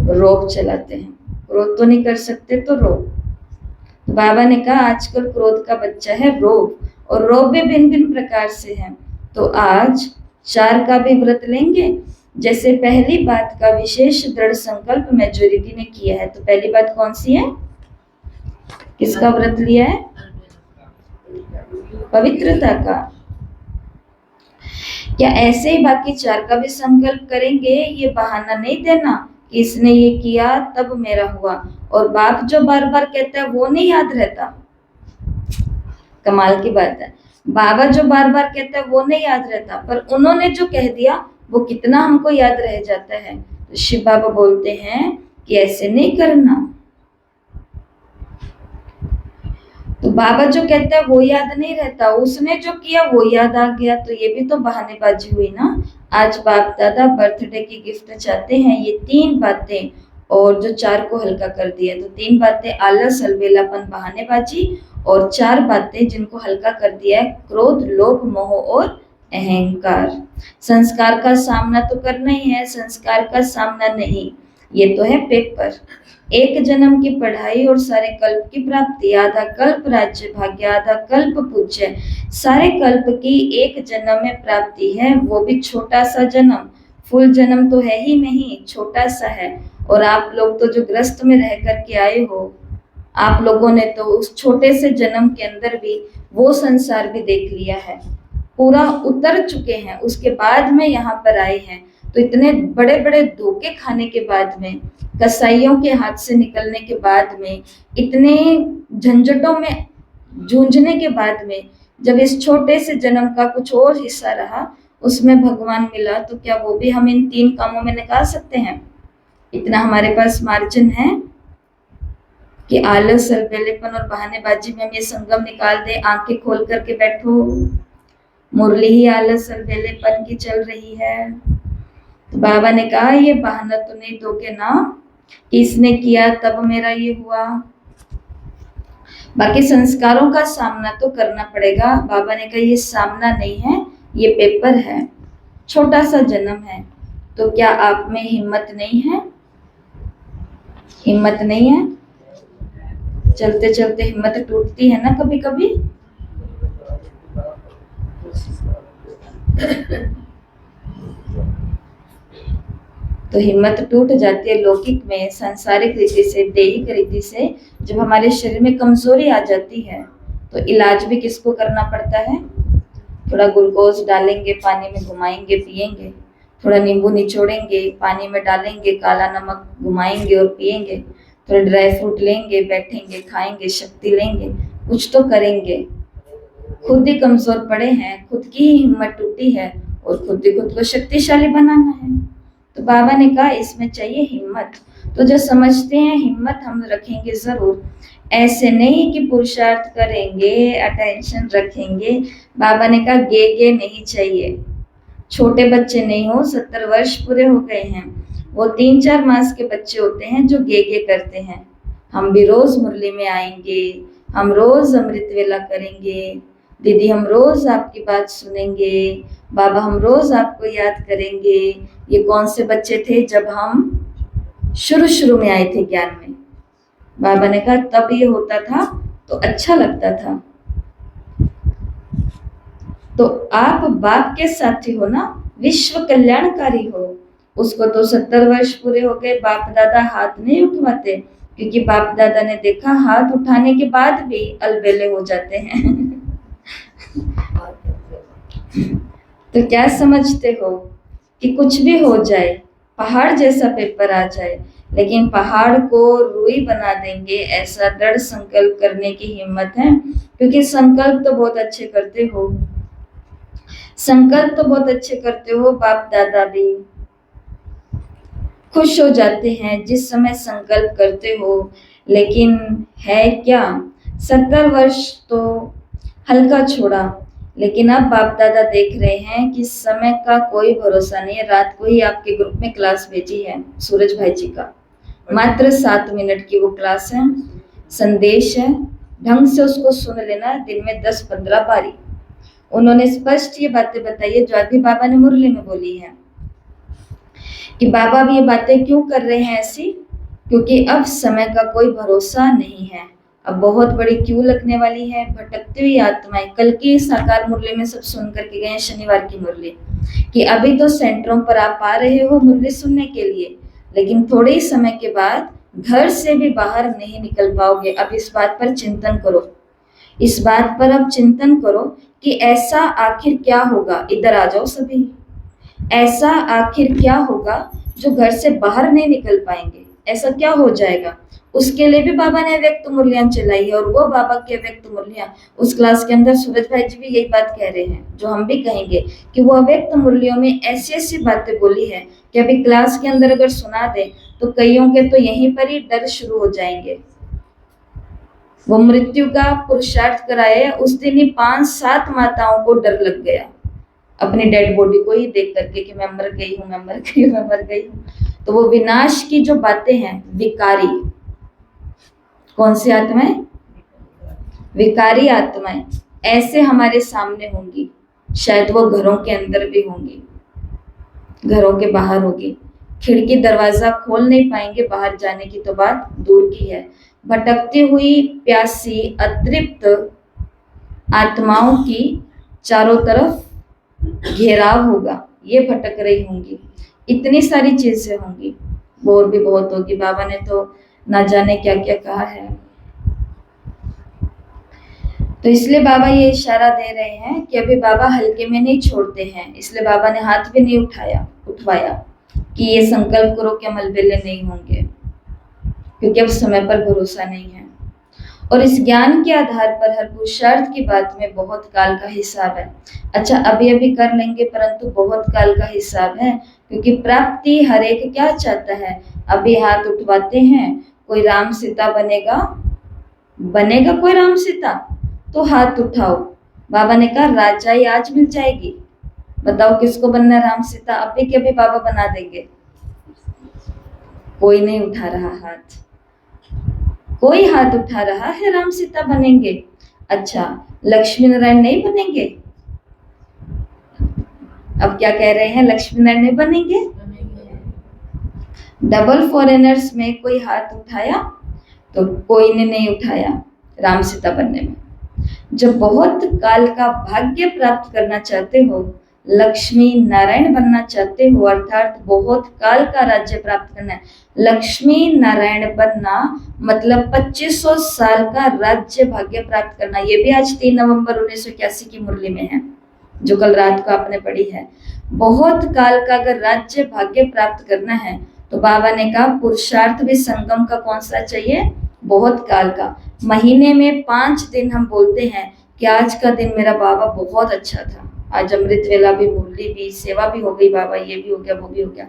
Speaker 1: रोग चलाते हैं। क्रोध तो नहीं कर सकते तो रोग। बाबा ने कहा आजकल क्रोध का बच्चा है रोग, और रोग भी भिन्न भिन्न प्रकार से हैं। तो आज 4 का भी व्रत लेंगे। जैसे पहली बात का विशेष दृढ़ संकल्प मेजॉरिटी ने किया है, तो पहली बात कौन सी है? किसका व्रत लिया है? पवित्रता का। क्या ऐसे ही बाकी 4 का भी संकल्प करेंगे? ये बहाना नहीं देना कि इसने ये किया तब मेरा हुआ, और बाप जो बार बार कहता है वो नहीं याद रहता। कमाल की बात है, बाबा जो बार बार कहता है वो नहीं याद रहता, पर उन्होंने जो कह दिया वो कितना हमको याद रह जाता है। तो शिव बाबा बोलते हैं कि ऐसे नहीं करना। तो बाबा जो कहता है वो याद नहीं रहता, उसने जो किया वो याद आ गया, तो ये भी तो बहानेबाजी हुई ना। आज बाप दादा बर्थडे की गिफ्ट चाहते हैं, ये 3 बातें, और जो 4 को हल्का कर दिया। तो 3 बातें आलस, अलबेलापन, बहानेबाजी, और 4 बातें जिनको हल्का कर दिया है क्रोध, लोभ, मोह और अहंकार। संस्कार का सामना तो करना ही है, संस्कार का सामना नहीं, ये तो है पेपर। 1 जन्म की पढ़ाई और सारे कल्प की प्राप्ति, आधा कल्प राज्य भाग्य, आधा कल्प पूज्य, सारे कल्प की 1 जन्म में प्राप्ति है, वो भी छोटा सा जन्म। फुल जन्म तो है ही नहीं, छोटा सा है। और आप लोग तो जो ग्रस्त में रह करके आए हो, आप लोगों ने तो उस छोटे से जन्म के अंदर भी वो संसार भी देख लिया है, पूरा उतर चुके हैं, उसके बाद में यहाँ पर आए हैं। तो इतने बड़े बड़े धोखे खाने के बाद में, कसाईयों के हाथ से निकलने के बाद में, इतने झंझटों में जूझने के बाद में, जब इस छोटे से जन्म का कुछ और हिस्सा रहा उसमें भगवान मिला, तो क्या वो भी हम इन 3 कामों में निकाल सकते हैं? इतना हमारे पास मार्जिन है कि आलस, अलबेलेपन और बहानेबाजी में हम ये संगम निकाल दें? आंखें खोल करके बैठो, मुरली ही आलस अलबेलेपन की चल रही है। तो बाबा ने कहा ये बहाना तो नहीं दोगे ना कि इसने किया तब मेरा ये हुआ। बाकी संस्कारों का सामना तो करना पड़ेगा। बाबा ने कहा ये सामना नहीं है, ये पेपर है, छोटा सा जन्म है। तो क्या आप में हिम्मत नहीं है? हिम्मत नहीं है? चलते चलते हिम्मत टूटती है ना कभी कभी। तो हिम्मत टूट जाती है लौकिक में, सांसारिक रीति से, दैहिक रीति से। जब हमारे शरीर में कमजोरी आ जाती है तो इलाज भी किसको करना पड़ता है? थोड़ा ग्लूकोज डालेंगे, पानी में घुमाएंगे, पिएंगे, थोड़ा नींबू निचोड़ेंगे, पानी में डालेंगे, काला नमक घुमाएंगे और पिएंगे, थोड़ा ड्राई फ्रूट लेंगे, बैठेंगे, खाएंगे, शक्ति लेंगे, कुछ तो करेंगे। खुद ही कमजोर पड़े हैं, खुद की ही हिम्मत टूटी है, और खुद ही खुद को शक्तिशाली बनाना है। तो बाबा ने कहा इसमें चाहिए हिम्मत। तो जो समझते हैं हिम्मत हम रखेंगे जरूर, ऐसे नहीं कि पुरुषार्थ करेंगे, अटेंशन रखेंगे। बाबा ने कहा गे नहीं चाहिए। छोटे बच्चे नहीं हो, 70 वर्ष पूरे हो गए हैं, वो 3-4 मास के बच्चे होते हैं जो गे करते हैं। हम भी रोज मुरली में आएंगे, हम रोज अमृत वेला करेंगे, दीदी हम रोज आपकी बात सुनेंगे, बाबा हम रोज आपको याद करेंगे। ये कौन से बच्चे थे जब हम शुरू शुरू में आए थे ज्ञान में। बाबा ने कहा तब ये होता था तो अच्छा लगता था। तो आप बाप के साथी हो ना, विश्व कल्याणकारी हो। उसको तो 70 वर्ष पूरे हो गए, बाप दादा हाथ नहीं उठवाते, क्योंकि बाप दादा ने देखा हाथ उठाने के बाद भी अलबेले हो जाते हैं। तो क्या समझते हो कि कुछ भी हो जाए, पहाड़ जैसा पेपर आ जाए, लेकिन पहाड़ को रुई बना देंगे, ऐसा दृढ़ संकल्प करने की हिम्मत है? क्योंकि संकल्प तो बहुत अच्छे करते हो, संकल्प तो बहुत अच्छे करते हो। बाप दादा भी खुश हो जाते हैं जिस समय संकल्प करते हो, लेकिन है क्या, 70 वर्ष तो हल्का छोड़ा, लेकिन अब बाप दादा देख रहे हैं कि समय का कोई भरोसा नहीं है। रात को ही आपके ग्रुप में क्लास भेजी है सूरज भाई जी का, मात्र 7 मिनट की वो क्लास है, संदेश है, ढंग से उसको सुन लेना, दिन में 10-15 बारी। उन्होंने स्पष्ट ये बातें बताई है जो अभी बाबा ने मुरली में बोली है, कि बाबा भी ये बातें क्यों कर रहे हैं ऐसी, क्योंकि अब समय का कोई भरोसा नहीं है। अब बहुत बड़ी क्यू लगने वाली है, भटकती हुई आत्माएं। कल की साकार मुरली में सब सुन करके गए, शनिवार की मुरली, कि अभी तो सेंटरों पर आप आ रहे हो मुरली सुनने के लिए, लेकिन थोड़े ही समय के बाद घर से भी बाहर नहीं निकल पाओगे। अब इस बात पर चिंतन करो, इस बात पर अब चिंतन करो कि ऐसा आखिर क्या होगा। इधर आ जाओ सभी। ऐसा आखिर क्या होगा जो घर से बाहर नहीं निकल पाएंगे, ऐसा क्या हो जाएगा? उसके लिए भी बाबा ने व्यक्त मुरलियां चलाई है, और वो बाबा के व्यक्त मुरलियां उस क्लास के अंदर सूरज भाई जी भी यही बात कह रहे हैं जो हम भी कहेंगे, कि वो अव्यक्त मुरलियों में ऐसी ऐसी बातें बोली है कि अभी क्लास के अंदर अगर सुना दे तो कईयों के तो यहीं पर ही डर शुरू हो जाएंगे। वो मृत्यु का पुरुषार्थ कराए, उस दिन ही 5-7 माताओं को डर लग गया अपनी डेड बॉडी को ही देख करके कि मैं मर गई हूँ, मैं मर गई हूँ, मैं मर गई हूँ। तो वो विनाश की जो बातें हैं, विकारी, कौन सी आत्माएं? विकारी आत्माएं ऐसे हमारे सामने होंगी। शायद वो घरों के अंदर भी होंगी, घरों के बाहर होगी। खिड़की दरवाजा खोल नहीं पाएंगे, बाहर जाने की तो बात दूर की है। भटकती हुई प्यासी अतृप्त आत्माओं की चारों तरफ घेराव होगा, ये भटक रही होंगी, इतनी सारी चीजें होंगी, बोर भी बहुत होगी। बाबा ने तो ना जाने क्या क्या कहा है। तो इसलिए बाबा ये इशारा दे रहे हैं कि अभी बाबा हल्के में नहीं छोड़ते हैं, इसलिए बाबा ने हाथ भी नहीं उठवाया कि ये संकल्प करो कि मलबेले नहीं होंगे, क्योंकि अब समय पर भरोसा नहीं है। और इस ज्ञान के आधार पर हर पुरुषार्थ की बात में बहुत काल का हिसाब है। अच्छा अभी अभी कर लेंगे, परंतु बहुत काल का हिसाब है, क्योंकि प्राप्ति हर एक क्या चाहता है। अभी हाथ उठवाते हैं, कोई राम सीता बनेगा कोई राम सीता, तो हाथ उठाओ। बाबा ने कहा राजाई आज मिल जाएगी, बताओ किसको बनना है राम सीता? अभी के अभी बाबा बना देंगे। कोई नहीं उठा रहा हाथ, कोई हाथ उठा रहा है राम सीता बनेंगे। अच्छा लक्ष्मी नारायण नहीं बनेंगे? अब क्या कह रहे हैं, लक्ष्मी नारायण नहीं बनेंगे? डबल फॉरेनर्स में कोई हाथ उठाया? तो कोई ने नहीं उठाया राम सीता बनने में। जब बहुत काल का भाग्य प्राप्त करना चाहते हो, लक्ष्मी नारायण बनना चाहते हो, अर्थात बहुत काल का राज्य प्राप्त करना है। लक्ष्मी नारायण बनना मतलब 2500 साल का राज्य भाग्य प्राप्त करना। ये भी आज 3 नवंबर 1981 की मुरली में है, जो कल रात को आपने पढ़ी है। बहुत काल का अगर राज्य भाग्य प्राप्त करना है तो बाबा ने कहा पुरुषार्थ भी संगम का कौन सा चाहिए? बहुत काल का। महीने में 5 दिन हम बोलते हैं कि आज का दिन मेरा बाबा बहुत अच्छा था, आज अमृत वेला भी, मुरली भी, सेवा भी हो गई, बाबा ये भी हो गया, वो भी हो गया।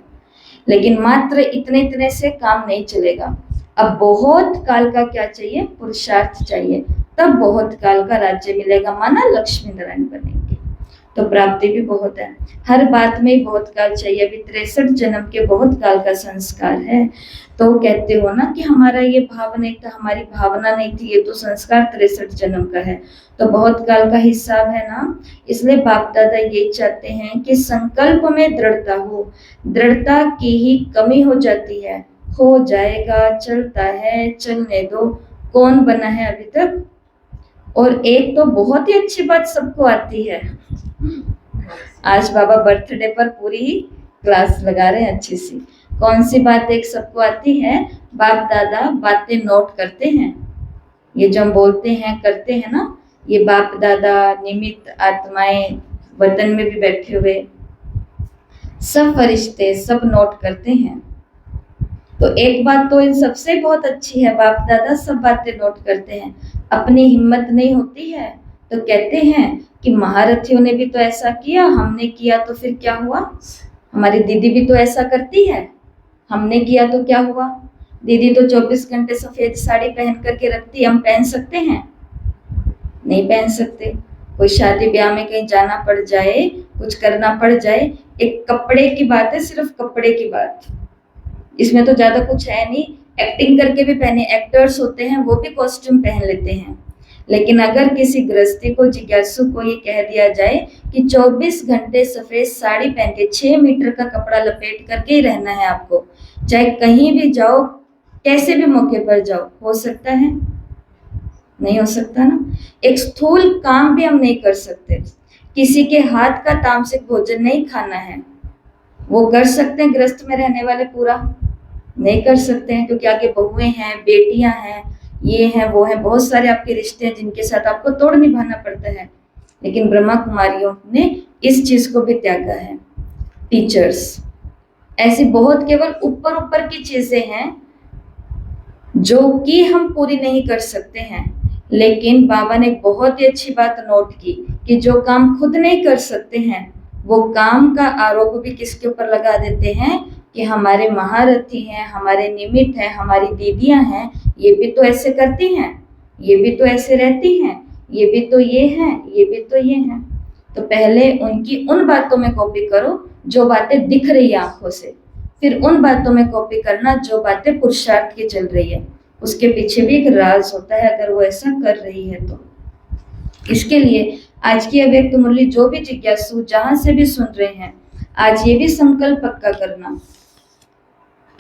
Speaker 1: लेकिन मात्र इतने से काम नहीं चलेगा। अब बहुत काल का क्या चाहिए? पुरुषार्थ चाहिए, तब बहुत काल का राज्य मिलेगा, माना लक्ष्मी नारायण बनेंगे। तो प्राप्ति भी बहुत है। हर बात में बहुत काल चाहिए। अभी 63 जन्म के बहुत काल का संस्कार है। तो कहते हो ना कि हमारा ये भाव नहीं था, हमारी भावना नहीं थी, ये तो संस्कार 63 जन्म का है। तो बहुत काल का हिसाब है ना। इसलिए बाप दादा यही चाहते हैं कि संकल्प में दृढ़ता हो। दृढ़ता की ही कमी हो जाती है। हो जाएगा, चलता है, चलने दो। कौन बना है अभी तक? और एक तो बहुत ही अच्छी बात सबको आती है। आज बाबा बर्थडे पर पूरी क्लास लगा रहे हैं अच्छी सी। कौन सी बात एक सबको आती है? बाप दादा बातें नोट करते हैं। ये जो हम बोलते हैं करते हैं ना, ये बाप दादा निमित्त आत्माएं वतन में भी बैठे हुए सब फरिश्ते सब नोट करते हैं। तो एक बात तो इन सबसे बहुत अच्छी है, बाप दादा सब बातें नोट करते हैं। अपनी हिम्मत नहीं होती है तो कहते हैं कि महारथियों ने भी तो ऐसा किया, हमने किया तो फिर क्या हुआ? हमारी दीदी भी तो ऐसा करती है, हमने किया तो क्या हुआ? दीदी तो 24 घंटे सफेद साड़ी पहन करके रखती है, हम पहन सकते हैं? नहीं पहन सकते। कोई शादी ब्याह में कहीं जाना पड़ जाए, कुछ करना पड़ जाए, एक कपड़े की बात है, सिर्फ कपड़े की बात, इसमें तो ज्यादा कुछ है नहीं। एक्टिंग करके भी पहने, एक्टर्स होते हैं वो भी कॉस्ट्यूम पहन लेते हैं। लेकिन अगर किसी गृहस्थी को, जिज्ञासु को ये कह दिया जाए कि 24 घंटे सफेद साड़ी पहन के 6 मीटर का कपड़ा लपेट करके ही रहना है आपको, चाहे कहीं भी जाओ, कैसे भी मौके पर जाओ, हो सकता है? नहीं हो सकता ना। एक स्थूल काम भी हम नहीं कर सकते। किसी के हाथ का तामसिक भोजन नहीं खाना है, वो कर सकते हैं गृहस्थ में रहने वाले? पूरा नहीं कर सकते हैं, क्योंकि आगे बहुएं हैं, बेटियां हैं, ये हैं, वो हैं, बहुत सारे आपके रिश्ते हैं जिनके साथ आपको तोड़ निभाना पड़ता है। लेकिन ब्रह्मा कुमारियों ने इस चीज को भी त्यागा है। टीचर्स ऐसी बहुत केवल ऊपर ऊपर की चीजें हैं जो कि हम पूरी नहीं कर सकते हैं। लेकिन बाबा ने एक बहुत ही अच्छी बात नोट की कि जो काम खुद नहीं कर सकते हैं वो काम का आरोप भी किसके ऊपर लगा देते हैं कि हमारे महारथी हैं, हमारे निमित्त हैं, हमारी दीदियां हैं, ये भी तो ऐसे करती हैं, ये भी तो ऐसे रहती हैं, ये भी तो ये हैं, ये भी तो ये हैं। तो पहले उनकी उन बातों में कॉपी करो जो बातें दिख रही है आंखों से, फिर उन बातों में कॉपी करना जो बातें पुरुषार्थ की चल रही है। उसके पीछे भी एक राज होता है अगर वो ऐसा कर रही है तो। इसके लिए आज की अव्यक्त मुरली जो भी जिज्ञासु जहां से भी सुन रहे हैं, आज ये भी संकल्प पक्का करना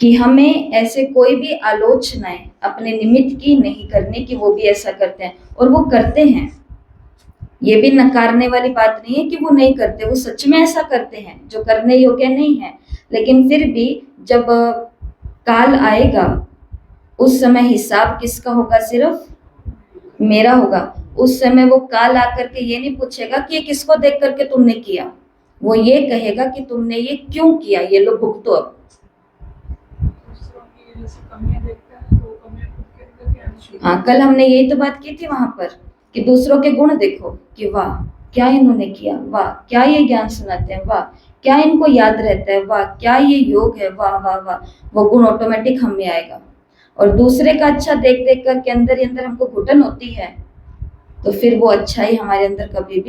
Speaker 1: कि हमें ऐसे कोई भी आलोचनाएं अपने निमित्त की नहीं करनी कि वो भी ऐसा करते हैं, और वो करते हैं। ये भी नकारने वाली बात नहीं है कि वो नहीं करते, वो सच में ऐसा करते हैं जो करने योग्य नहीं है। लेकिन फिर भी जब काल आएगा उस समय हिसाब किसका होगा? सिर्फ मेरा होगा। उस समय वो काल आकर के ये नहीं पूछेगा कि ये किसको देख करके तुमने किया, वो ये कहेगा कि तुमने ये क्यों किया, ये लो भुगतो अब। हाँ, कल हमने यही तो बात की थी वहां पर कि दूसरों के गुण देखो कि वाह क्या इन्होंने किया, वाह क्या ये ज्ञान सुनाते हैं, वाह क्या इनको याद रहता है, वाह क्या ये योग है, वाह वाह वाह, वो गुण ऑटोमेटिक हम में आएगा। और दूसरे का अच्छा देख देख करके अंदर ही अंदर हमको घुटन होती है, तो फिर वो अच्छाई हमारे अंदर कभी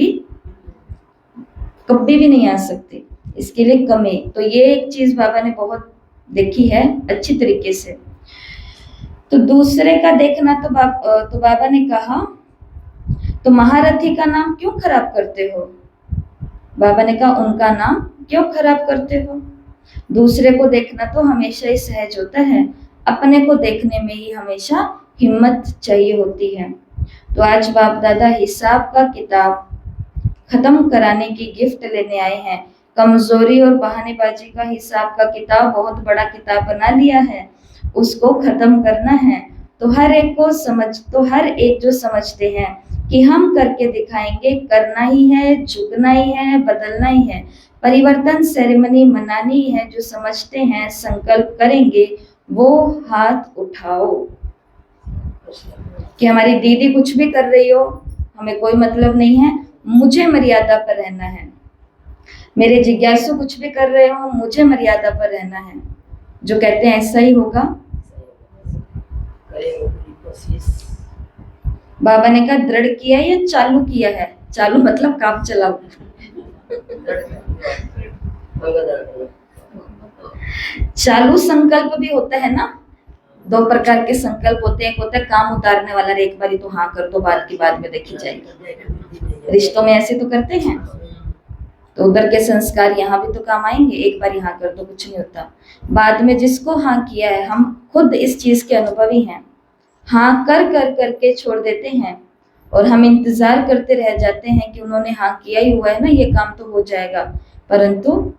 Speaker 1: भी नहीं आ सकती। इसके लिए कमी। तो ये एक चीज बाबा ने बहुत देखी है अच्छी तरीके से। तो दूसरे का देखना तो बाबा ने कहा तो महारथी का नाम क्यों खराब करते हो? बाबा ने कहा उनका नाम क्यों खराब करते हो? दूसरे को देखना तो हमेशा ही सहज होता है, अपने को देखने में ही हमेशा हिम्मत चाहिए होती है। तो आज बाप दादा हिसाब का किताब खत्म कराने की गिफ्ट लेने आए हैं। कमजोरी और बहानेबाजी का हिसाब का किताब बहुत बड़ा किताब बना लिया है, उसको खत्म करना है। तो हर एक जो समझते हैं कि हम करके दिखाएंगे, करना ही है, झुकना ही है, बदलना ही है, परिवर्तन सेरेमनी मनानी ही है, जो समझते हैं संकल्प करेंगे वो हाथ उठाओ। कि हमारी दीदी कुछ भी कर रही हो हमें कोई मतलब नहीं है, मुझे मर्यादा पर रहना है। मेरे जिज्ञासु कुछ भी कर रहे हो, मुझे मर्यादा पर रहना है। जो कहते हैं ऐसा ही होगा। बाबा ने कहा दृढ़ किया या चालू किया है? चालू मतलब काम चलाओ। चालू संकल्प भी होता है ना, दो प्रकार के संकल्प होते हैं। एक होता है काम उतारने वाला, एक बारी तो हाँ कर दो, बाद की बाद में देखी जाएगी। रिश्तों में ऐसे तो करते हैं, तो उधर के संस्कार यहाँ भी तो काम आएंगे। एक बार हाँ कर दो, कुछ नहीं होता। बाद में जिसको हाँ किया है, हम खुद इस चीज के अनुभवी हैं, हाँ कर कर करके छोड़ देते हैं और हम इंतजार करते रह जाते हैं कि उन्होंने हाँ किया ही हुआ है ना, ये काम तो हो जाएगा, परंतु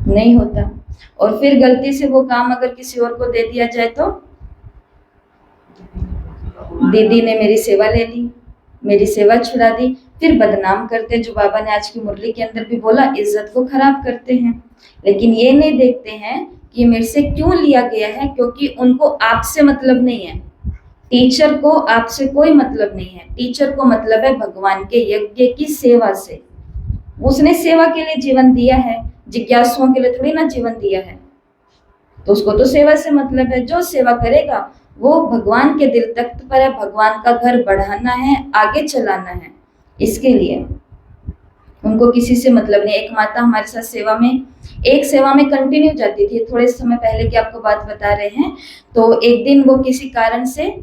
Speaker 1: नहीं होता। और फिर गलती से वो काम अगर किसी और को दे दिया जाए तो दीदी ने मेरी सेवा ले ली, मेरी सेवा छुड़ा दी, फिर बदनाम करते, जो बाबा ने आज की मुरली के अंदर भी बोला, इज्जत को खराब करते हैं। लेकिन ये नहीं देखते हैं कि मेरे से क्यों लिया गया है, क्योंकि उनको आपसे मतलब नहीं है। टीचर को आपसे कोई मतलब नहीं है, टीचर को मतलब है भगवान के यज्ञ की सेवा से। उसने सेवा के लिए जीवन दिया है, जिज्ञासुओं के लिए थोड़ी ना जीवन दिया है, तो उसको तो सेवा से मतलब है। जो सेवा करेगा वो भगवान के दिल तख्त पर है, भगवान का घर बढ़ाना है, आगे चलाना है, इसके लिए उनको किसी से मतलब नहीं। एक माता हमारे साथ सेवा में कंटिन्यू जाती थी, थोड़े समय पहले की आपको बात बता रहे हैं। तो एक दिन वो किसी कारण से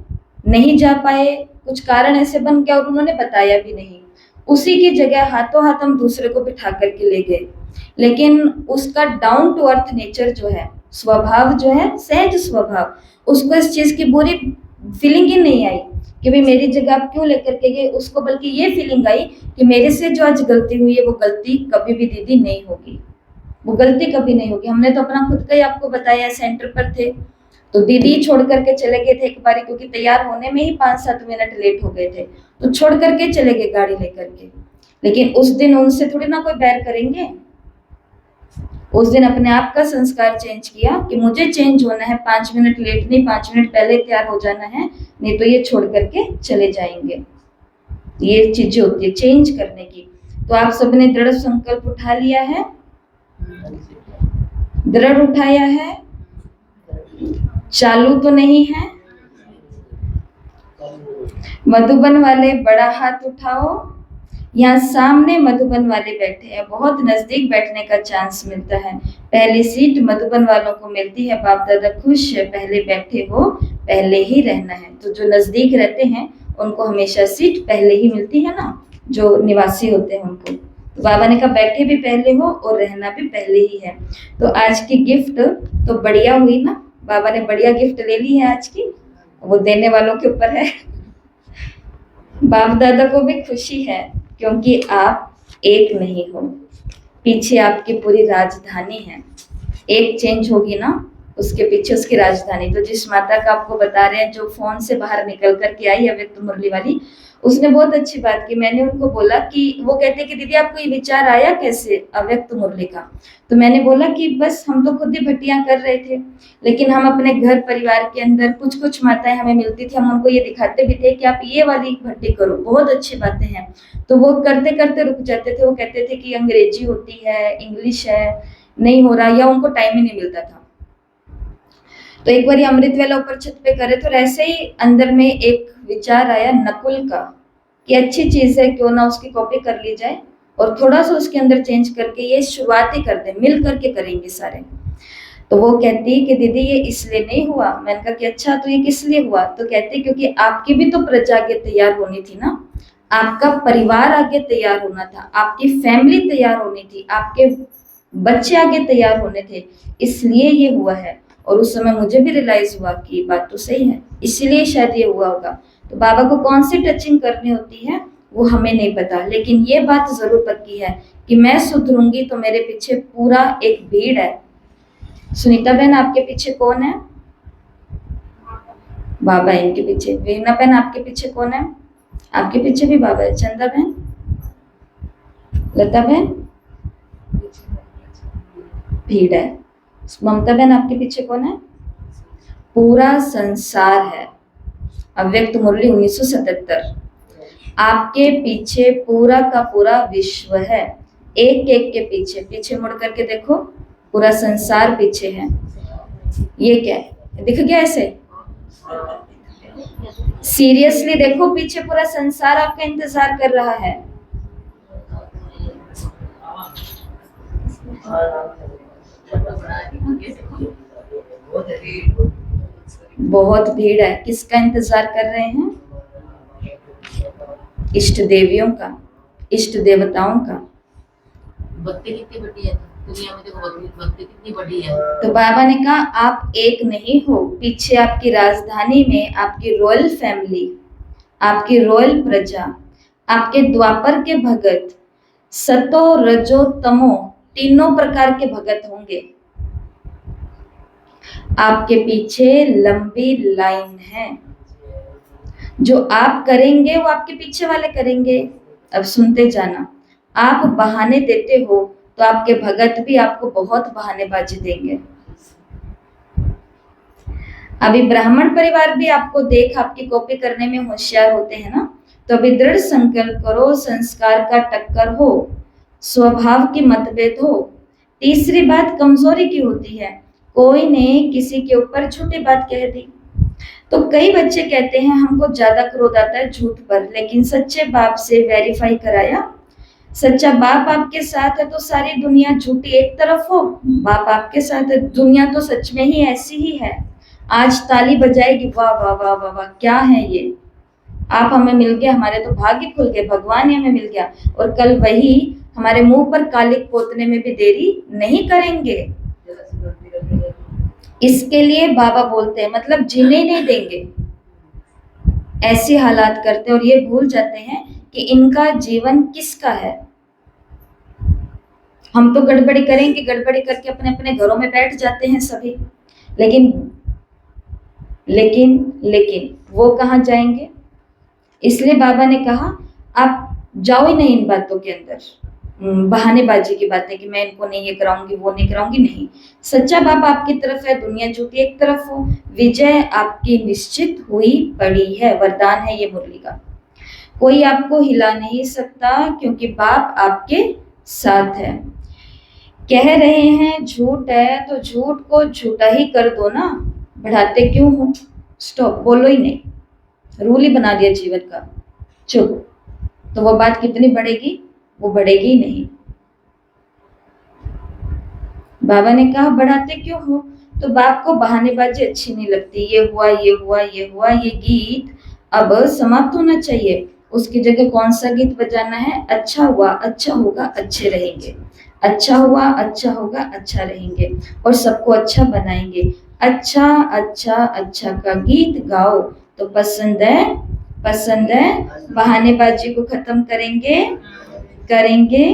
Speaker 1: नहीं जा पाए, कुछ कारण ऐसे बन गया और उन्होंने बताया भी नहीं। उसी की जगह हाथों हाथ हम दूसरे को बिठा करके ले गए, लेकिन उसका डाउन टू अर्थ नेचर जो है, स्वभाव जो है, सहज स्वभाव, उसको इस चीज की बुरी फीलिंग ही नहीं आई कि भाई मेरी जगह आप क्यों लेकर के गए। उसको बल्कि ये फीलिंग आई कि मेरे से जो आज गलती हुई है वो गलती कभी भी दीदी नहीं होगी, वो गलती कभी नहीं होगी। हमने तो अपना खुद का ही आपको बताया, सेंटर पर थे तो दीदी छोड़ करके चले गए थे एक बारी, क्योंकि तैयार होने में ही 5-7 मिनट लेट हो गए थे, तो छोड़ करके चले गए गाड़ी लेकर के। लेकिन उस दिन उनसे थोड़ी ना कोई बैर करेंगे, उस दिन अपने आप का संस्कार चेंज किया कि मुझे चेंज होना है, 5 मिनट लेट नहीं, 5 मिनट पहले तैयार हो जाना है, नहीं तो ये छोड़ करके चले जाएंगे। ये चीजें होती है चेंज करने की। तो आप सबने दृढ़ संकल्प उठा लिया है, दृढ़ उठाया है, चालू तो नहीं है। मधुबन वाले बड़ा हाथ उठाओ। यहाँ सामने मधुबन वाले बैठे हैं, बहुत नजदीक बैठने का चांस मिलता है। पहली सीट मधुबन वालों को मिलती है। बाप दादा खुश है, पहले बैठे हो, पहले ही रहना है। तो जो नजदीक रहते हैं उनको हमेशा सीट पहले ही मिलती है ना, जो निवासी होते हैं उनको। तो बाबा ने कहा बैठे भी पहले हो और रहना भी पहले ही है। तो आज की गिफ्ट तो बढ़िया हुई ना, बाबा ने बढ़िया गिफ्ट ले ली है आज की, वो देने वालों के ऊपर है। बाप दादा को भी खुशी है क्योंकि आप एक नहीं हो, पीछे आपकी पूरी राजधानी है। एक चेंज होगी ना, उसके पीछे उसकी राजधानी। तो जिस माता का आपको बता रहे हैं, जो फोन से बाहर निकल करके आई अव्यक्त मुरली वाली, उसने बहुत अच्छी बात की। मैंने उनको बोला कि, वो कहते कि दीदी आपको ये विचार आया कैसे अव्यक्त मुरली का? तो मैंने बोला कि बस हम तो खुद ही भट्टियां कर रहे थे, लेकिन हम अपने घर परिवार के अंदर कुछ कुछ माताएं हमें मिलती थी, हम उनको ये दिखाते भी थे कि आप ये वाली भट्टी करो, बहुत अच्छी बातें हैं। तो वो करते करते रुक जाते थे। वो कहते थे कि अंग्रेजी होती है, इंग्लिश है, नहीं हो रहा, या उनको टाइम ही नहीं मिलता था। तो एक बार अमृत वेला ऊपर छत पे करे, तो ऐसे ही अंदर में एक विचार आया नकुल का कि अच्छी चीज है, क्यों ना उसकी कॉपी कर ली जाए और थोड़ा सा उसके अंदर चेंज करके ये शुरुआत ही कर दे, मिल करके करेंगे सारे। तो वो कहती कि दीदी ये इसलिए नहीं हुआ। मैंने कहा कि अच्छा तो ये किस लिए हुआ? तो कहती क्योंकि आपकी भी तो प्रजा आगे तैयार होनी थी ना, आपका परिवार आगे तैयार होना था, आपकी फैमिली तैयार होनी थी, आपके बच्चे आगे तैयार होने थे, इसलिए ये हुआ है। और उस समय मुझे भी रियलाइज हुआ कि बात तो सही है, इसीलिए शायद ये हुआ होगा। तो बाबा को कौन सी टचिंग करनी होती है वो हमें नहीं पता, लेकिन ये बात जरूर पक्की है कि मैं सुधरूंगी तो मेरे पीछे पूरा एक भीड़ है। सुनीता बहन आपके पीछे कौन है? बाबा है इनके पीछे। वीना बहन आपके पीछे कौन है? आपके पीछे भी बाबा है। चंदा बहन, लता बहन, भीड़ है। ममता बहन आपके पीछे कौन है? पूरा संसार है। अव्यक्त मुरली 1977, आपके पीछे पूरा का पूरा विश्व है, एक एक के पीछे। पीछे मुड़ करके देखो, पूरा संसार पीछे है। ये क्या है, दिख गया ऐसे? सीरियसली देखो, पीछे पूरा संसार आपका इंतजार कर रहा है। बहुत भीड़ है। किसका इंतजार कर रहे हैं? इष्ट देवियों का, इष्ट देवताओं का।
Speaker 3: भक्ति कितनी बड़ी है दुनिया में, देखो भक्ति कितनी बड़ी है।
Speaker 1: तो बाबा ने कहा आप एक नहीं हो, पीछे आपकी राजधानी में आपकी रॉयल फैमिली, आपकी रॉयल प्रजा, आपके द्वापर के भगत, सतो रजो तमो तीनों प्रकार के भगत होंगे। आपके पीछे लंबी लाइन है। जो आप करेंगे वो आपके पीछे वाले करेंगे। अब सुनते जाना। आप बहाने देते हो तो आपके भगत भी आपको बहुत बहानेबाजी देंगे। अभी ब्राह्मण परिवार भी आपको देख आपकी कॉपी करने में होशियार होते हैं ना, तो अभी दृढ़ संकल्प करो, संस्कार का टक्कर हो, स्वभाव की मतभेद हो। तीसरी बात कमजोरी की होती है, कोई ने किसी के ऊपर झूठी बात कह दी। तो कई बच्चे कहते हैं हमको ज्यादा क्रोध आता है झूठ पर, लेकिन सच्चे बाप से वेरीफाई कराया। सच्चा बाप आपके साथ है तो सारी दुनिया झूठी एक तरफ हो, बाप आपके साथ है, दुनिया तो सच में ही ऐसी ही है। आज ताली बजाएगी, वाह वाह वाह वाह वाह, क्या है ये, आप हमें मिल गए, हमारे तो भाग्य खुल गए, भगवान ही हमें मिल गया। और कल वही हमारे मुंह पर कालिक पोतने में भी देरी नहीं करेंगे। इसके लिए बाबा बोलते हैं, मतलब जीने नहीं देंगे, ऐसे हालात करते हैं और ये भूल जाते हैं कि इनका जीवन किसका है। हम तो गड़बड़ी करेंगे, गड़बड़ी करके अपने अपने घरों में बैठ जाते हैं सभी, लेकिन लेकिन लेकिन वो कहाँ जाएंगे? इसलिए बाबा ने कहा आप जाओ ही नहीं इन बातों के अंदर, बहानेबाजी की बातें कि मैं इनको नहीं ये कराऊंगी वो नहीं कराऊंगी, नहीं। सच्चा बाप आपकी तरफ है, दुनिया झूठी एक तरफ हो। विजय आपकी निश्चित हुई पड़ी है, वरदान है ये मुरली का। कोई आपको हिला नहीं सकता क्योंकि बाप आपके साथ है। कह रहे हैं झूठ है तो झूठ को झूठा ही कर दो ना, बढ़ाते क्यों हो? स्टॉप, बोलो ही नहीं, रूल ही बना दिया जीवन का, चुप। तो वो बात कितनी बढ़ेगी? वो बढ़ेगी ही नहीं। बाबा ने कहा बढ़ाते क्यों हो? तो बाप को बहानेबाजी अच्छी नहीं लगती, ये हुआ ये हुआ ये हुआ, ये गीत अब समाप्त होना चाहिए। उसकी जगह कौन सा गीत बजाना है? अच्छा हुआ, अच्छा होगा, अच्छे रहेंगे, अच्छा हुआ, अच्छा होगा, अच्छा रहेंगे और सबको अच्छा बनाएंगे। अच्छा अच्छा अच्छा का गीत गाओ तो पसंद है, पसंद है। बहानेबाजी को खत्म करेंगे, करेंगे।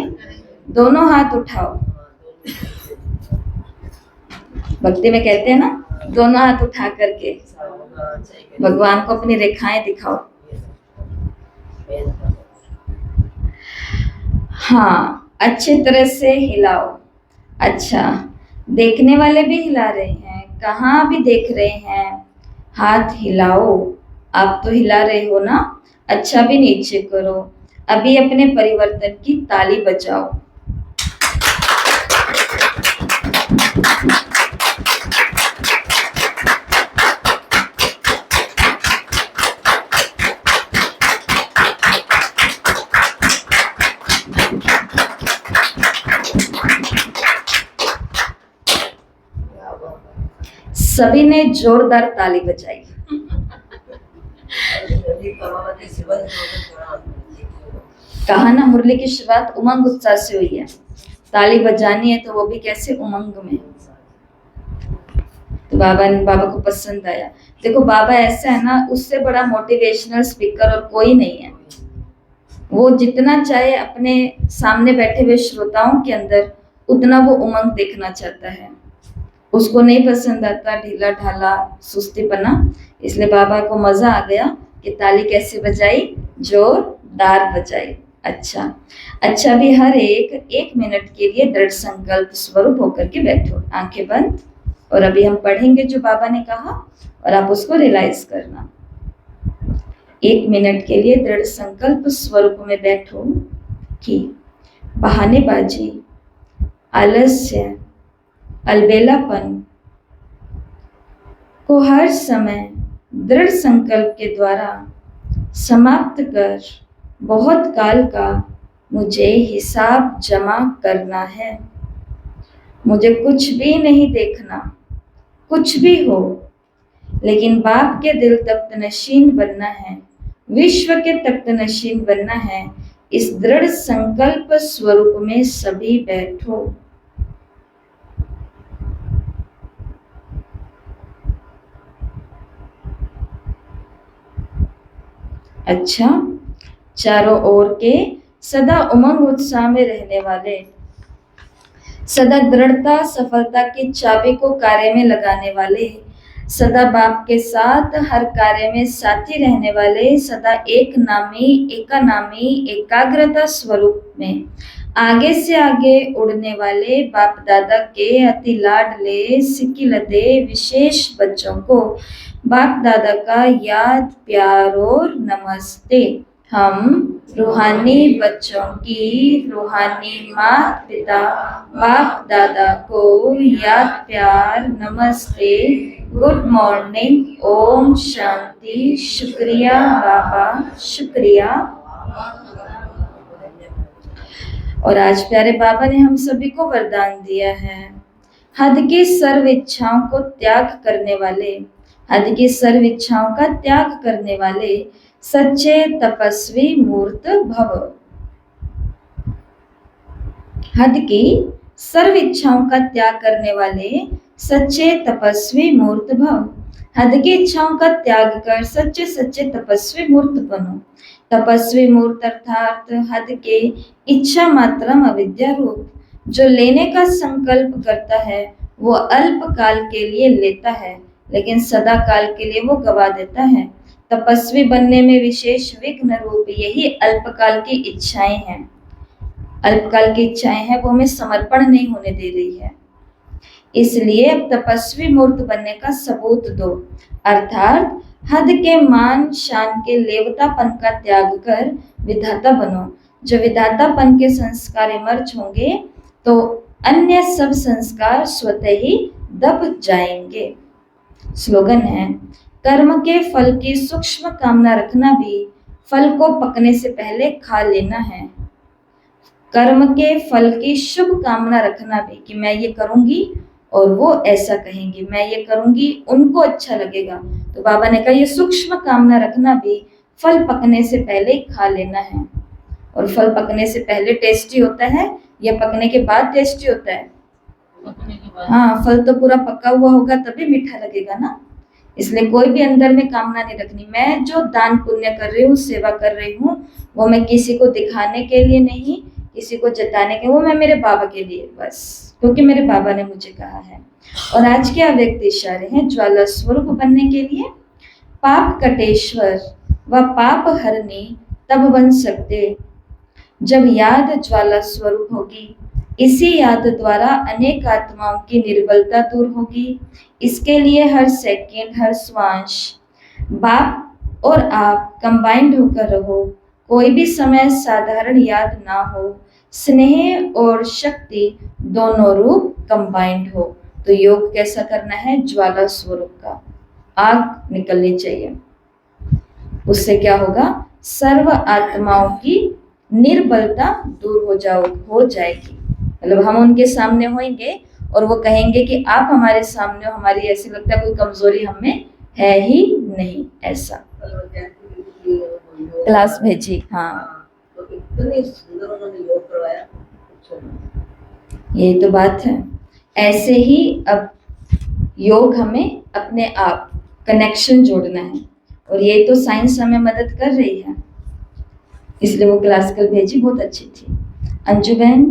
Speaker 1: दोनों हाथ उठाओ। भक्ति में कहते हैं ना, दोनों हाथ उठा करके भगवान को अपनी रेखाएं दिखाओ। हाँ, अच्छे तरह से हिलाओ। अच्छा, देखने वाले भी हिला रहे हैं, कहाँ भी देख रहे हैं, हाथ हिलाओ। आप तो हिला रहे हो ना, अच्छा भी नीचे करो। अभी अपने परिवर्तन की ताली बजाओ। सभी ने जोरदार ताली बजाई। कहा ना, मुरली की शुरुआत उमंग उत्साह से हुई है। ताली बजानी है तो वो भी कैसे? उमंग में। तो बाबा को पसंद आया। देखो बाबा ऐसा है ना, उससे बड़ा मोटिवेशनल स्पीकर और कोई नहीं है। वो जितना चाहे अपने सामने बैठे हुए श्रोताओं के अंदर उतना वो उमंग देखना चाहता है। उसको नहीं पसंद आता ढीला ढाला सुस्तीपना। इसलिए बाबा को मजा आ गया कि ताली कैसे बजाई? जोरदार बजाई। अच्छा अच्छा, भी हर एक मिनट के लिए दृढ़ संकल्प स्वरूप होकर के बैठो, आंखें बंद। और अभी हम पढ़ेंगे जो बाबा ने कहा और आप उसको रियलाइज करना। 1 मिनट के लिए दृढ़ संकल्प स्वरूप में बैठो कि बहानेबाजी, आलस्य, अलबेलापन को हर समय दृढ़ संकल्प के द्वारा समाप्त कर बहुत काल का मुझे हिसाब जमा करना है। मुझे कुछ भी नहीं देखना, कुछ भी हो, लेकिन बाप के दिल तख्त नशीन बनना है, विश्व के तख्त नशीन बनना है। इस दृढ़ संकल्प स्वरूप में सभी बैठो। अच्छा, चारों ओर के सदा उमंग उत्साह में रहने वाले, सदा दृढ़ता सफलता की चाबी को कार्य में लगाने वाले, सदा बाप के साथ हर कार्य में साथी रहने वाले, सदा एक नामी एकानामी एकाग्रता स्वरूप में आगे से आगे उड़ने वाले बाप दादा के अति लाडले सिकिलते विशेष बच्चों को बाप दादा का याद प्यार और नमस्ते। हम रूहानी बच्चों की रूहानी माता पिता बाप दादा को याद प्यार नमस्ते, गुड मॉर्निंग, ओम शांति, शुक्रिया बाबा, शुक्रिया। और आज प्यारे बाबा ने हम सभी को वरदान दिया है, हद की सर्व इच्छाओं को त्याग करने वाले, हद की सर्व इच्छाओं का त्याग करने वाले सच्चे तपस्वी मूर्त भव। हद की सर्व इच्छाओं का त्याग करने वाले सच्चे तपस्वी मूर्त भव। हद की इच्छाओं का त्याग कर सच्चे सच्चे तपस्वी मूर्त बनो। तपस्वी मूर्त अर्थात हद के इच्छा मात्रम अविद्या रूप। जो लेने का संकल्प करता है वो अल्प काल के लिए लेता है, लेकिन सदा काल के लिए वो गवा देता है। तपस्वी बनने में विशेष विघ्न रूप यही अल्पकाल की इच्छाएं हैं। अल्पकाल की इच्छाएं हैं, वो हमें समर्पण नहीं होने दे रही है। इसलिए अब तपस्वी मूर्त बनने का सबूत दो, अर्थात हद के मान शान के लेवतापन का त्याग कर विधाता बनो। जो विधातापन के संस्कार इमर्ज होंगे तो अन्य सब संस्कार स्वतः ही दब जाएंगे। स्लोगन है, कर्म के फल की सूक्ष्म कामना रखना भी फल को पकने से पहले खा लेना है। कर्म के फल की शुभ कामना रखना भी कि मैं ये करूंगी और वो ऐसा कहेंगे, मैं ये करूंगी उनको अच्छा लगेगा। तो बाबा ने कहा ये सूक्ष्म कामना रखना भी फल पकने से पहले खा लेना है। और फल पकने से पहले टेस्टी होता है या पकने के बाद टेस्टी होता है? हाँ, फल तो पूरा पका हुआ होगा तभी मीठा लगेगा ना। इसलिए कोई भी अंदर में कामना नहीं रखनी। मैं जो दान पुण्य कर रही हूँ, सेवा कर रही हूँ, वो मैं किसी को दिखाने के लिए नहीं, किसी को जताने के, वो मैं मेरे बाबा के लिए बस, क्योंकि मेरे बाबा ने मुझे कहा है। और आज के अव्यक्त इशारे हैं ज्वाला स्वरूप बनने के लिए। पाप कटेश्वर व पाप हरनी तब बन सकते जब याद ज्वाला स्वरूप होगी। इसी याद द्वारा अनेक आत्माओं की निर्बलता दूर होगी। इसके लिए हर सेकंड, हर श्वास बाप और आप कंबाइंड होकर रहो। कोई भी समय साधारण याद ना हो, स्नेह और शक्ति दोनों रूप कंबाइंड हो। तो योग कैसा करना है? ज्वाला स्वरूप का आग निकलनी चाहिए। उससे क्या होगा? सर्व आत्माओं की निर्बलता दूर हो जाएगी। मतलब हम उनके सामने होंगे और वो कहेंगे कि आप हमारे सामने हो, हमारी ऐसी लगता है कोई कमजोरी हमें है ही नहीं। ऐसा क्लास भेजी। हाँ,
Speaker 2: तो इतने सुंदर उन्होंने योग करवाया।
Speaker 1: यही तो बात है। ऐसे ही अब योग हमें अपने आप कनेक्शन जोड़ना है, और ये तो साइंस हमें मदद कर रही है, इसलिए वो क्लास कल भेजी, बहुत अच्छी थी। अंजू बहन